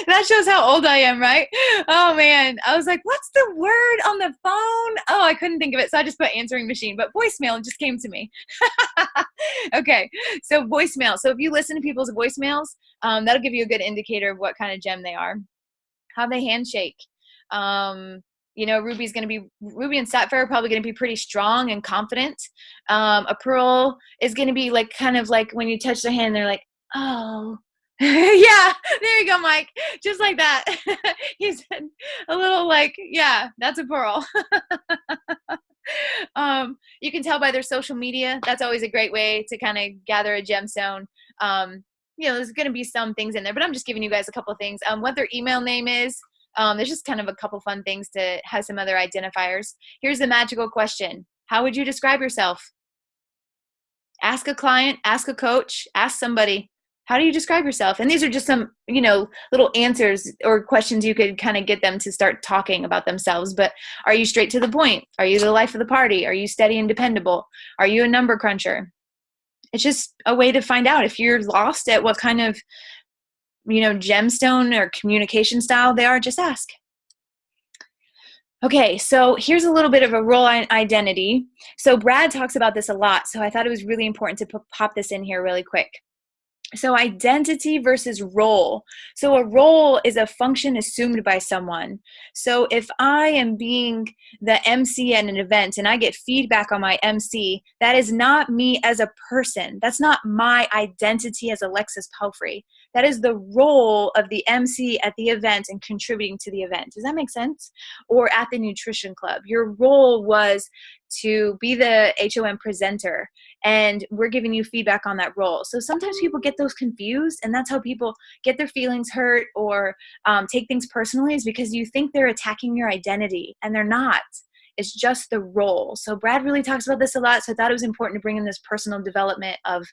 That shows how old I am, right? Oh, man. I was like, what's the word on the phone? Oh, I couldn't think of it, so I just put answering machine. But voicemail just came to me. Okay, so voicemail. So if you listen to people's voicemails, that'll give you a good indicator of what kind of gem they are. How they handshake. Ruby and sapphire are probably going to be pretty strong and confident. A pearl is going to be like kind of like when you touch their hand, they're like, oh, yeah, there you go, Mike. Just like that. He said a little like, yeah, that's a pearl. You can tell by their social media. That's always a great way to kind of gather a gemstone. There's going to be some things in there, but I'm just giving you guys a couple of things. What their email name is. There's just kind of a couple fun things to have some other identifiers. Here's the magical question. How would you describe yourself? Ask a client, ask a coach, ask somebody. How do you describe yourself? And these are just some, little answers or questions you could kind of get them to start talking about themselves. But are you straight to the point? Are you the life of the party? Are you steady and dependable? Are you a number cruncher? It's just a way to find out if you're lost at what kind of gemstone or communication style they are. Just ask. Okay, so here's a little bit of a role identity. So Brad talks about this a lot, so I thought it was really important to pop this in here really quick. So identity versus role. So a role is a function assumed by someone. So if I am being the MC at an event and I get feedback on my MC, that is not me as a person. That's not my identity as Alexis Pelfrey. That is the role of the MC at the event and contributing to the event. Does that make sense? Or at the nutrition club, your role was to be the HOM presenter, and we're giving you feedback on that role. So sometimes people get those confused, and that's how people get their feelings hurt or take things personally, is because you think they're attacking your identity, and they're not. It's just the role. So Brad really talks about this a lot, so I thought it was important to bring in this personal development of,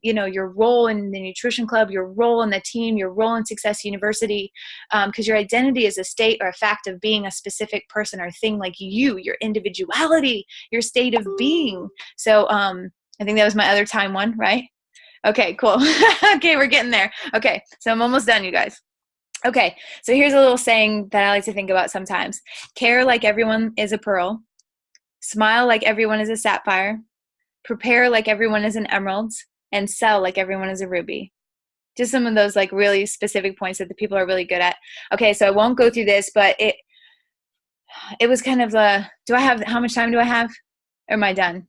your role in the nutrition club, your role in the team, your role in Success University, because your identity is a state or a fact of being a specific person or thing, like your individuality, your state of being. So I think that was my other time one, right? Okay, cool. Okay, we're getting there. Okay, so I'm almost done, you guys. Okay, so here's a little saying that I like to think about sometimes. Care like everyone is a pearl. Smile like everyone is a sapphire. Prepare like everyone is an emerald. And sell like everyone is a ruby. Just some of those like really specific points that the people are really good at. Okay, so I won't go through this, but it was kind of how much time do I have? Or am I done?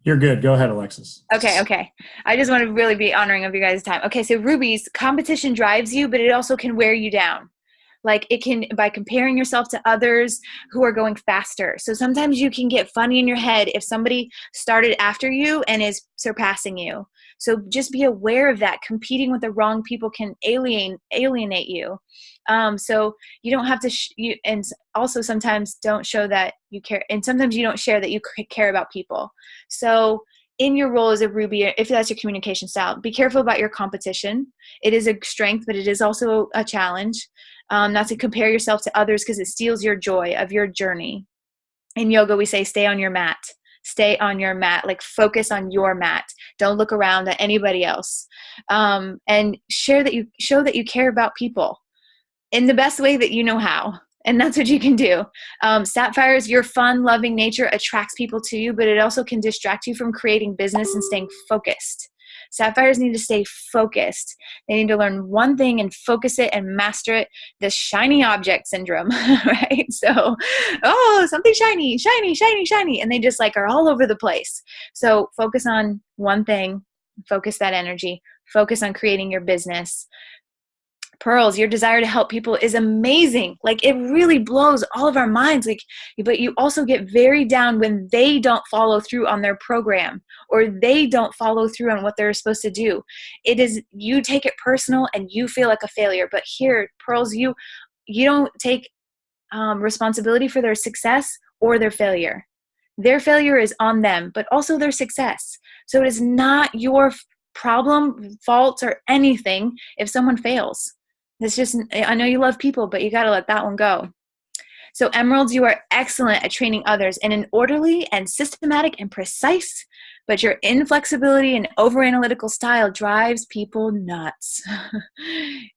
You're good. Go ahead, Alexis. Okay. I just want to really be honoring of your guys' time. Okay, so rubies, competition drives you, but it also can wear you down. Like it can, by comparing yourself to others who are going faster. So sometimes you can get funny in your head if somebody started after you and is surpassing you. So just be aware of that. Competing with the wrong people can alienate you. So you don't have to, and also sometimes don't show that you care. And sometimes you don't share that you care about people. So in your role as a ruby, if that's your communication style, be careful about your competition. It is a strength, but it is also a challenge. Not to compare yourself to others because it steals your joy of your journey. In yoga, we say, stay on your mat. Stay on your mat, like focus on your mat. Don't look around at anybody else. And show that you care about people in the best way that you know how. And that's what you can do. Sapphires, your fun, loving nature attracts people to you, but it also can distract you from creating business and staying focused. Sapphires need to stay focused. They need to learn one thing and focus it and master it. The shiny object syndrome, right? So, oh, something shiny, shiny, shiny, shiny. And they just like are all over the place. So focus on one thing, focus that energy, focus on creating your business. Pearls, your desire to help people is amazing. Like it really blows all of our minds. Like, but you also get very down when they don't follow through on their program or they don't follow through on what they're supposed to do. It is, you take it personal and you feel like a failure. But here, Pearls, you don't take responsibility for their success or their failure. Their failure is on them, but also their success. So it is not your problem, fault, or anything if someone fails. It's just, I know you love people, but you got to let that one go. So Emeralds, you are excellent at training others in an orderly and systematic and precise, but your inflexibility and over-analytical style drives people nuts.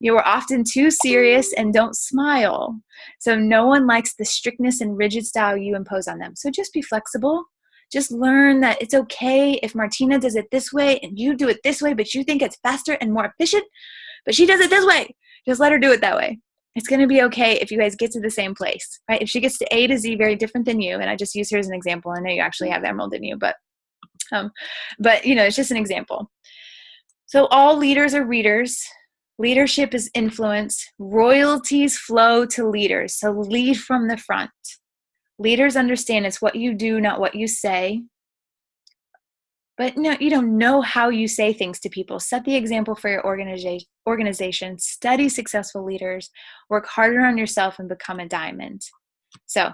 You are often too serious and don't smile. So no one likes the strictness and rigid style you impose on them. So just be flexible. Just learn that it's okay if Martina does it this way and you do it this way, but you think it's faster and more efficient, but she does it this way. Just let her do it that way. It's going to be okay if you guys get to the same place, right? If she gets to A to Z very different than you, and I just use her as an example. I know you actually have Emerald in you, but you know, it's just an example. So all leaders are readers. Leadership is influence. Royalties flow to leaders. So lead from the front. Leaders understand it's what you do, not what you say. But no, you don't know how you say things to people. Set the example for your organization. Study successful leaders. Work harder on yourself and become a diamond. So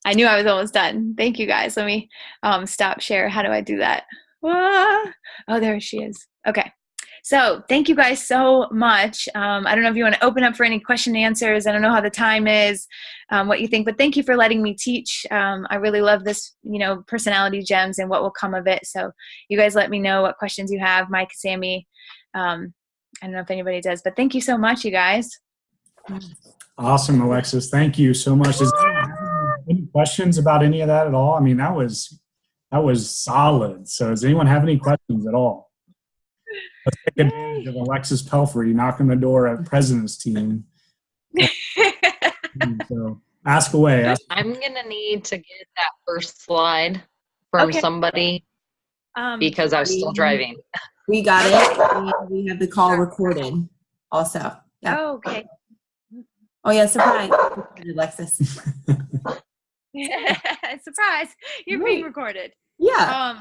I knew I was almost done. Thank you, guys. Let me stop share. How do I do that? Oh, there she is. Okay. So thank you guys so much. I don't know if you want to open up for any question and answers. I don't know how the time is, what you think, but thank you for letting me teach. I really love this, you know, personality gems and what will come of it. So you guys let me know what questions you have, Mike, Sammy. I don't know if anybody does, but thank you so much, you guys. Awesome, Alexis. Thank you so much. Is there any questions about any of that at all? I mean, that was solid. So does anyone have any questions at all? Let's take advantage of Alexis Pelfrey knocking the door at President's Team. So ask away. I'm going to need to get that first slide from somebody because I was still driving. We got it. We have the call recorded also. Yeah. Oh, okay. Oh, yeah, surprise. Alexis. Surprise. You're being recorded. Yeah.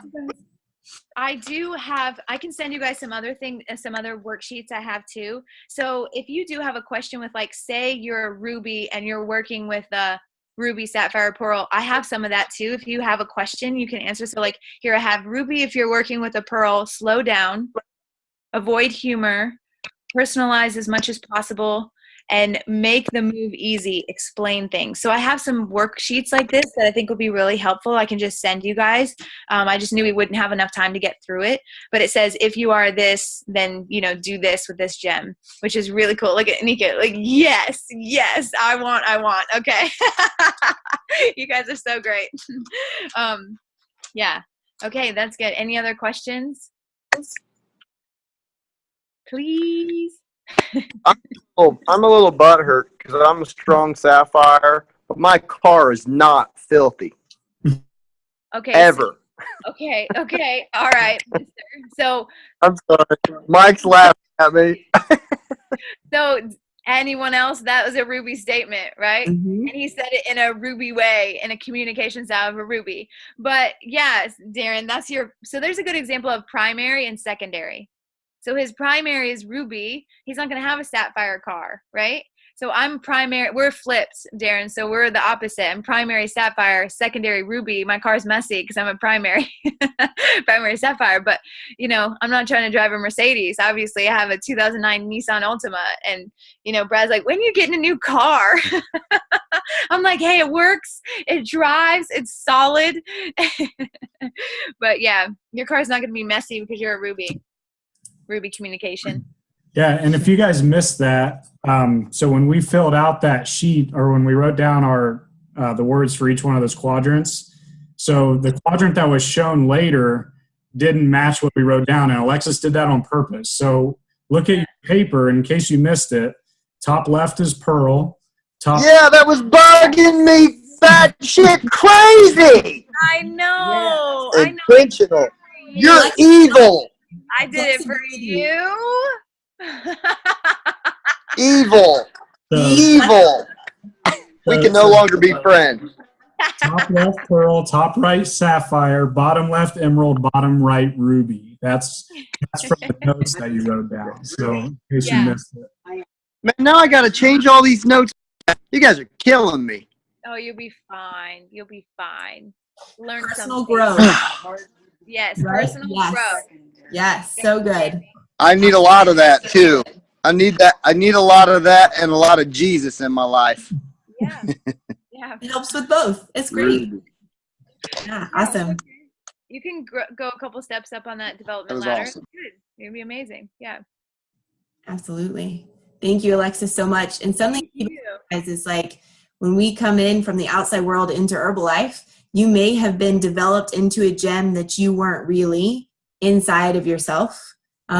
I can send you guys some other worksheets I have too. So if you do have a question with, like, say you're a Ruby and you're working with a Ruby, Sapphire, Pearl, I have some of that too. If you have a question, you can answer. So like here I have Ruby, if you're working with a Pearl, slow down, avoid humor, personalize as much as possible, and make the move easy, explain things. So I have some worksheets like this that I think will be really helpful. I can just send you guys. I just knew we wouldn't have enough time to get through it. But it says, if you are this, then, you know, do this with this gem, which is really cool. Look at Nika, like, yes, I want. Okay. You guys are so great. Yeah. Okay, that's good. Any other questions? Please. I'm a little butthurt because I'm a strong Sapphire, but my car is not filthy. Okay. Ever. Okay. All right. So I'm sorry. Mike's laughing at me. So anyone else? That was a Ruby statement, right? Mm-hmm. And he said it in a Ruby way, in a communication style of a Ruby. But yes, Darren, so there's a good example of primary and secondary. So his primary is Ruby. He's not going to have a Sapphire car, right? So I'm primary. We're flipped, Darren. So we're the opposite. I'm primary Sapphire, secondary Ruby. My car's messy because I'm a primary Sapphire. But, you know, I'm not trying to drive a Mercedes. Obviously, I have a 2009 Nissan Altima. And, you know, Brad's like, when are you getting a new car? I'm like, hey, it works. It drives. It's solid. But, yeah, your car's not going to be messy because you're a Ruby communication. Yeah, and if you guys missed that, so when we filled out that sheet, or when we wrote down our the words for each one of those quadrants, so the quadrant that was shown later didn't match what we wrote down, and Alexis did that on purpose. So look at your paper in case you missed it. Top left is Pearl. Yeah, that was bugging me. That shit crazy. I know. Intentional. You're evil. I did it for you. Evil. Evil. We can no longer be friends. Top left Pearl, top right Sapphire, bottom left Emerald, bottom right Ruby. That's from the notes that you wrote down. So in case you missed it. Man, now I got to change all these notes. You guys are killing me. Oh, you'll be fine. You'll be fine. Learn Personal something. growth. Yes, Right? personal Yes. growth. Yes, so good. I need a lot of that too. I need that. I need a lot of that and a lot of Jesus in my life. Yeah. Yeah. It helps with both. It's great. Yeah, awesome. You can go a couple steps up on that development That was ladder. awesome. Good. It'd be amazing. Yeah. Absolutely. Thank you, Alexis, so much. And something Thank you you. guys is like when we come in from the outside world into Herbalife, you may have been developed into a gem that you weren't really inside of yourself.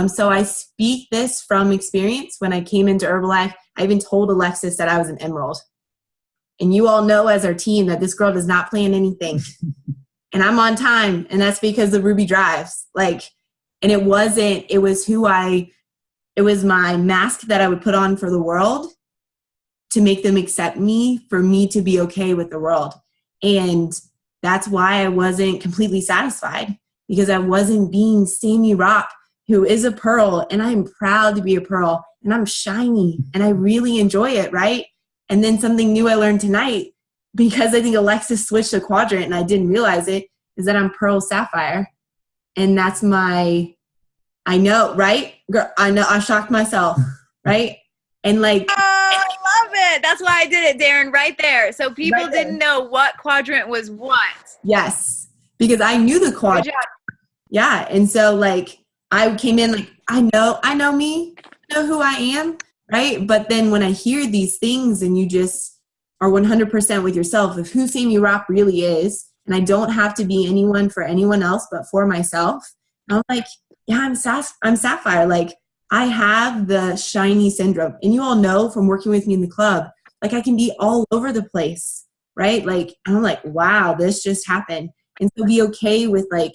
So I speak this from experience. When I came into Herbalife, I even told Alexis that I was an emerald. And you all know as our team that this girl does not plan anything. And I'm on time. And that's because the Ruby drives. Like, and it was my mask that I would put on for the world to make them accept me, for me to be okay with the world. And that's why I wasn't completely satisfied, because I wasn't being Sammy Rock, who is a pearl, and I'm proud to be a pearl, and I'm shiny, and I really enjoy it, right? And then something new I learned tonight, because I think Alexis switched the quadrant and I didn't realize it, is that I'm Pearl Sapphire. And that's I know, right? Girl, I know, I shocked myself, right? And like, I love it. That's why I did it, Darren, right there. So people didn't know what quadrant was what. yes, because I knew the quadrant. Good job. Yeah. And so like, I came in like, I know me, I know who I am, right? But then when I hear these things and you just are 100% with yourself of who Sammy Rock really is, and I don't have to be anyone for anyone else but for myself, I'm like, yeah, I'm Sapphire. Like, I have the shiny syndrome. And you all know from working with me in the club, like I can be all over the place, right? Like, I'm like, wow, this just happened. And so be okay with like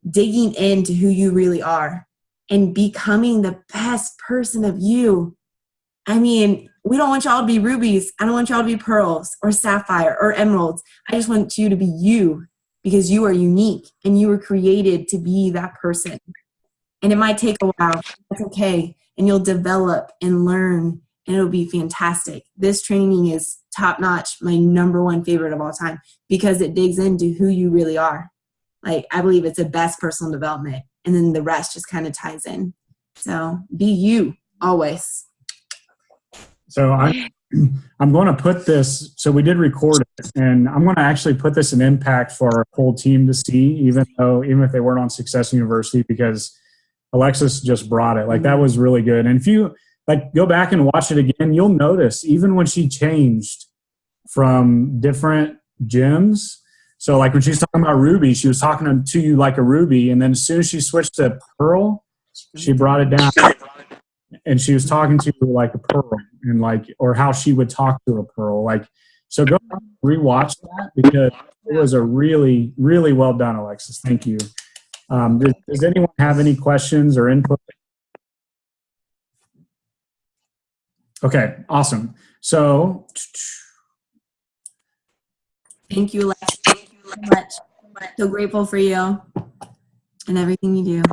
digging into who you really are and becoming the best person of you. I mean, we don't want y'all to be rubies. I don't want y'all to be pearls or sapphire or emeralds. I just want you to be you, because you are unique and you were created to be that person. And it might take a while. That's okay. And you'll develop and learn, and it'll be fantastic. This training is top notch, my number one favorite of all time, because it digs into who you really are. Like, I believe it's the best personal development. And then the rest just kind of ties in. So be you always. So I'm going to put this, so we did record it, and I'm going to actually put this in Impact for our whole team to see, even if they weren't on Success University, because Alexis just brought it. Like, that was really good. And if you like go back and watch it again, you'll notice even when she changed from different gyms. So like when she's talking about Ruby, she was talking to you like a Ruby. And then as soon as she switched to Pearl, she brought it down. And she was talking to you like a pearl, and like, or how she would talk to a pearl. Like, so go rewatch that, because it was a really, really well done, Alexis. Thank you. Does anyone have any questions or input? Okay, awesome. So, thank you, Alexis. Thank you so much. So grateful for you and everything you do.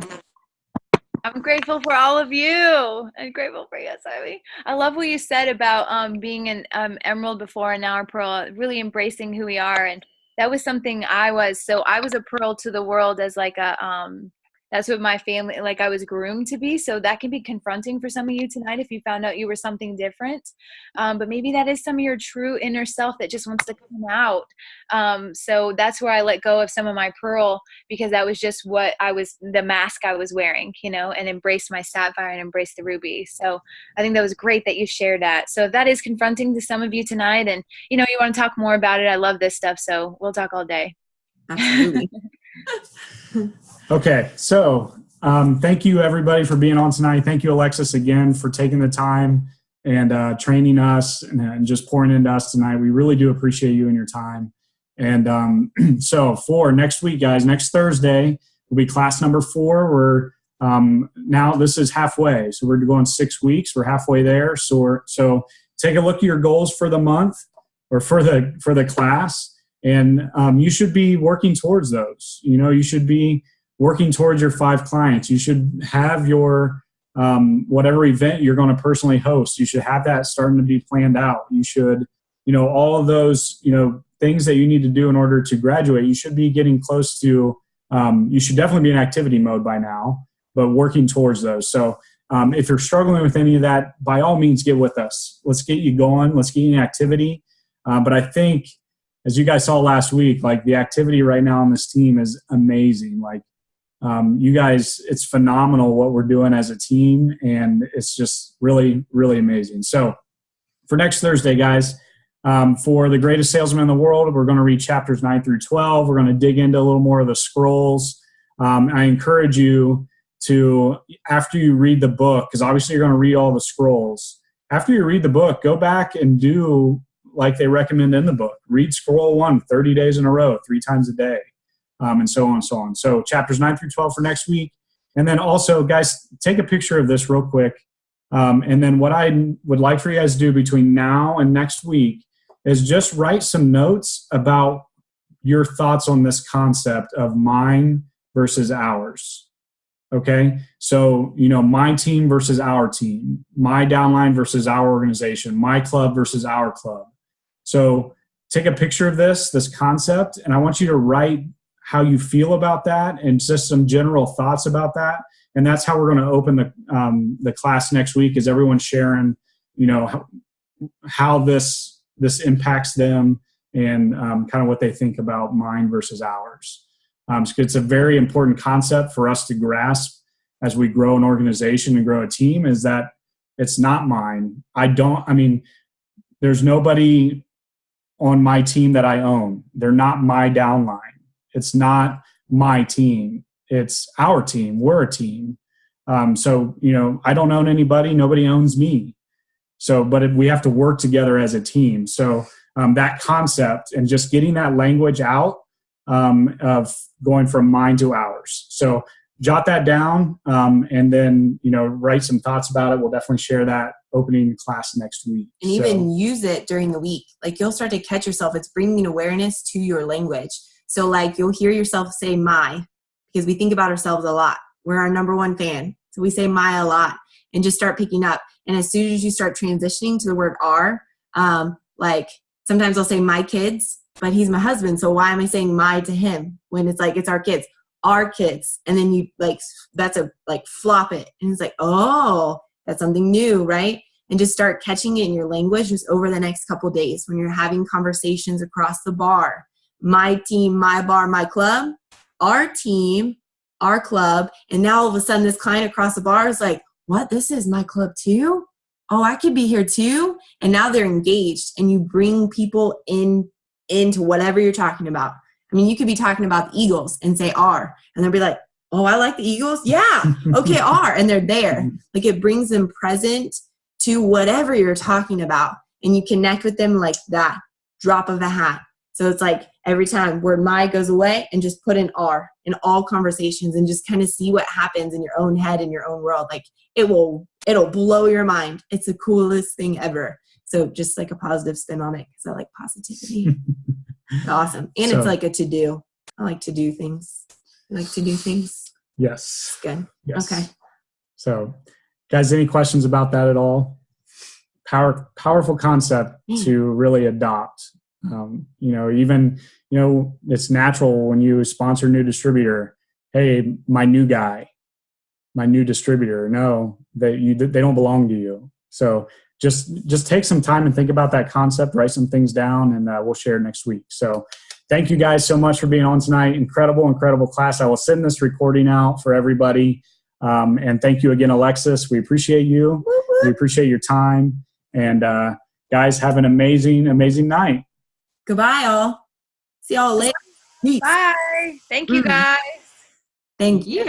I'm grateful for all of you. I'm grateful for you, Sammy. I love what you said about being an emerald before and now a pearl, really embracing who we are. And that was something I was. So I was a pearl to the world as like a That's what my family, like I was groomed to be. So that can be confronting for some of you tonight if you found out you were something different. But maybe that is some of your true inner self that just wants to come out. So that's where I let go of some of my pearl, because that was just what I was, the mask I was wearing, you know, and embraced my sapphire and embraced the ruby. So I think that was great that you shared that. So if that is confronting to some of you tonight and, you know, you want to talk more about it, I love this stuff. So we'll talk all day. Absolutely. Okay, so thank you everybody for being on tonight. Thank you, Alexis, again for taking the time and training us and just pouring into us tonight. We really do appreciate you and your time. And so for next week, guys, next Thursday will be class number 4. We're now this is halfway, so we're going 6 weeks. We're halfway there. So take a look at your goals for the month or for the class. And you should be working towards those. You know, you should be working towards your 5 clients. You should have your whatever event you're going to personally host. You should have that starting to be planned out. You should, you know, all of those, you know, things that you need to do in order to graduate. You should be getting close to. You should definitely be in activity mode by now, but working towards those. So if you're struggling with any of that, by all means, get with us. Let's get you going. Let's get you in activity. But I think, as you guys saw last week, like the activity right now on this team is amazing. Like you guys, it's phenomenal what we're doing as a team, and it's just really, really amazing. So for next Thursday, guys, for the greatest salesman in the world, we're going to read chapters 9 through 12. We're going to dig into a little more of the scrolls. I encourage you to, after you read the book, because obviously you're going to read all the scrolls. After you read the book, go back and do like they recommend in the book. Read scroll 1 30 days in a row, 3 times a day, and so on and so on. So chapters 9 through 12 for next week. And then also, guys, take a picture of this real quick. And then what I would like for you guys to do between now and next week is just write some notes about your thoughts on this concept of mine versus ours. Okay? So, you know, my team versus our team, my downline versus our organization, my club versus our club. So take a picture of this concept, and I want you to write how you feel about that and just some general thoughts about that. And that's how we're going to open the class next week, is everyone sharing, you know, how this impacts them and kind of what they think about mine versus ours. So it's a very important concept for us to grasp as we grow an organization and grow a team, is that it's not mine. There's nobody on my team that I own. They're not my downline. It's not my team. It's our team. We're a team. So, you know, I don't own anybody. Nobody owns me. So, but we have to work together as a team. So that concept and just getting that language out of going from mine to ours. So jot that down and then, you know, write some thoughts about it. We'll definitely share that opening class next week. And even use it during the week. Like you'll start to catch yourself. It's bringing awareness to your language. So like you'll hear yourself say my, because we think about ourselves a lot. We're our number one fan. So we say my a lot, and just start picking up. And as soon as you start transitioning to the word our, like sometimes I'll say my kids, but he's my husband. So why am I saying my to him when it's like, it's our kids. And then you like, that's a like flop it. And it's like, oh, that's something new, right? And just start catching it in your language just over the next couple of days when you're having conversations across the bar. My team, my bar, my club, our team, our club. And now all of a sudden this client across the bar is like, what? This is my club too? Oh, I could be here too. And now they're engaged, and you bring people into whatever you're talking about. I mean, you could be talking about the Eagles and say R, and they'll be like, oh, I like the Eagles. Yeah. Okay. R. And they're there. Like it brings them present to whatever you're talking about, and you connect with them like that drop of a hat. So it's like every time word my goes away, and just put an R in all conversations and just kind of see what happens in your own head, in your own world. Like it'll blow your mind. It's the coolest thing ever. So just like a positive spin on it, because I like positivity. Awesome. And it's like a to-do. I like to do things. I like to do things. Yes. Good. Yes. Okay. So guys, any questions about that at all? Powerful concept to really adopt. You know, even, you know, it's natural when you sponsor a new distributor. hey, my new guy, my new distributor. No, they don't belong to you. So just take some time and think about that concept, write some things down, and we'll share next week. So thank you guys so much for being on tonight. Incredible class. I will send this recording out for everybody. And thank you again, Alexis. We appreciate you. We appreciate your time. And guys, have an amazing night. Goodbye, all. See y'all later. Peace. Bye. Thank you, guys. Thank you.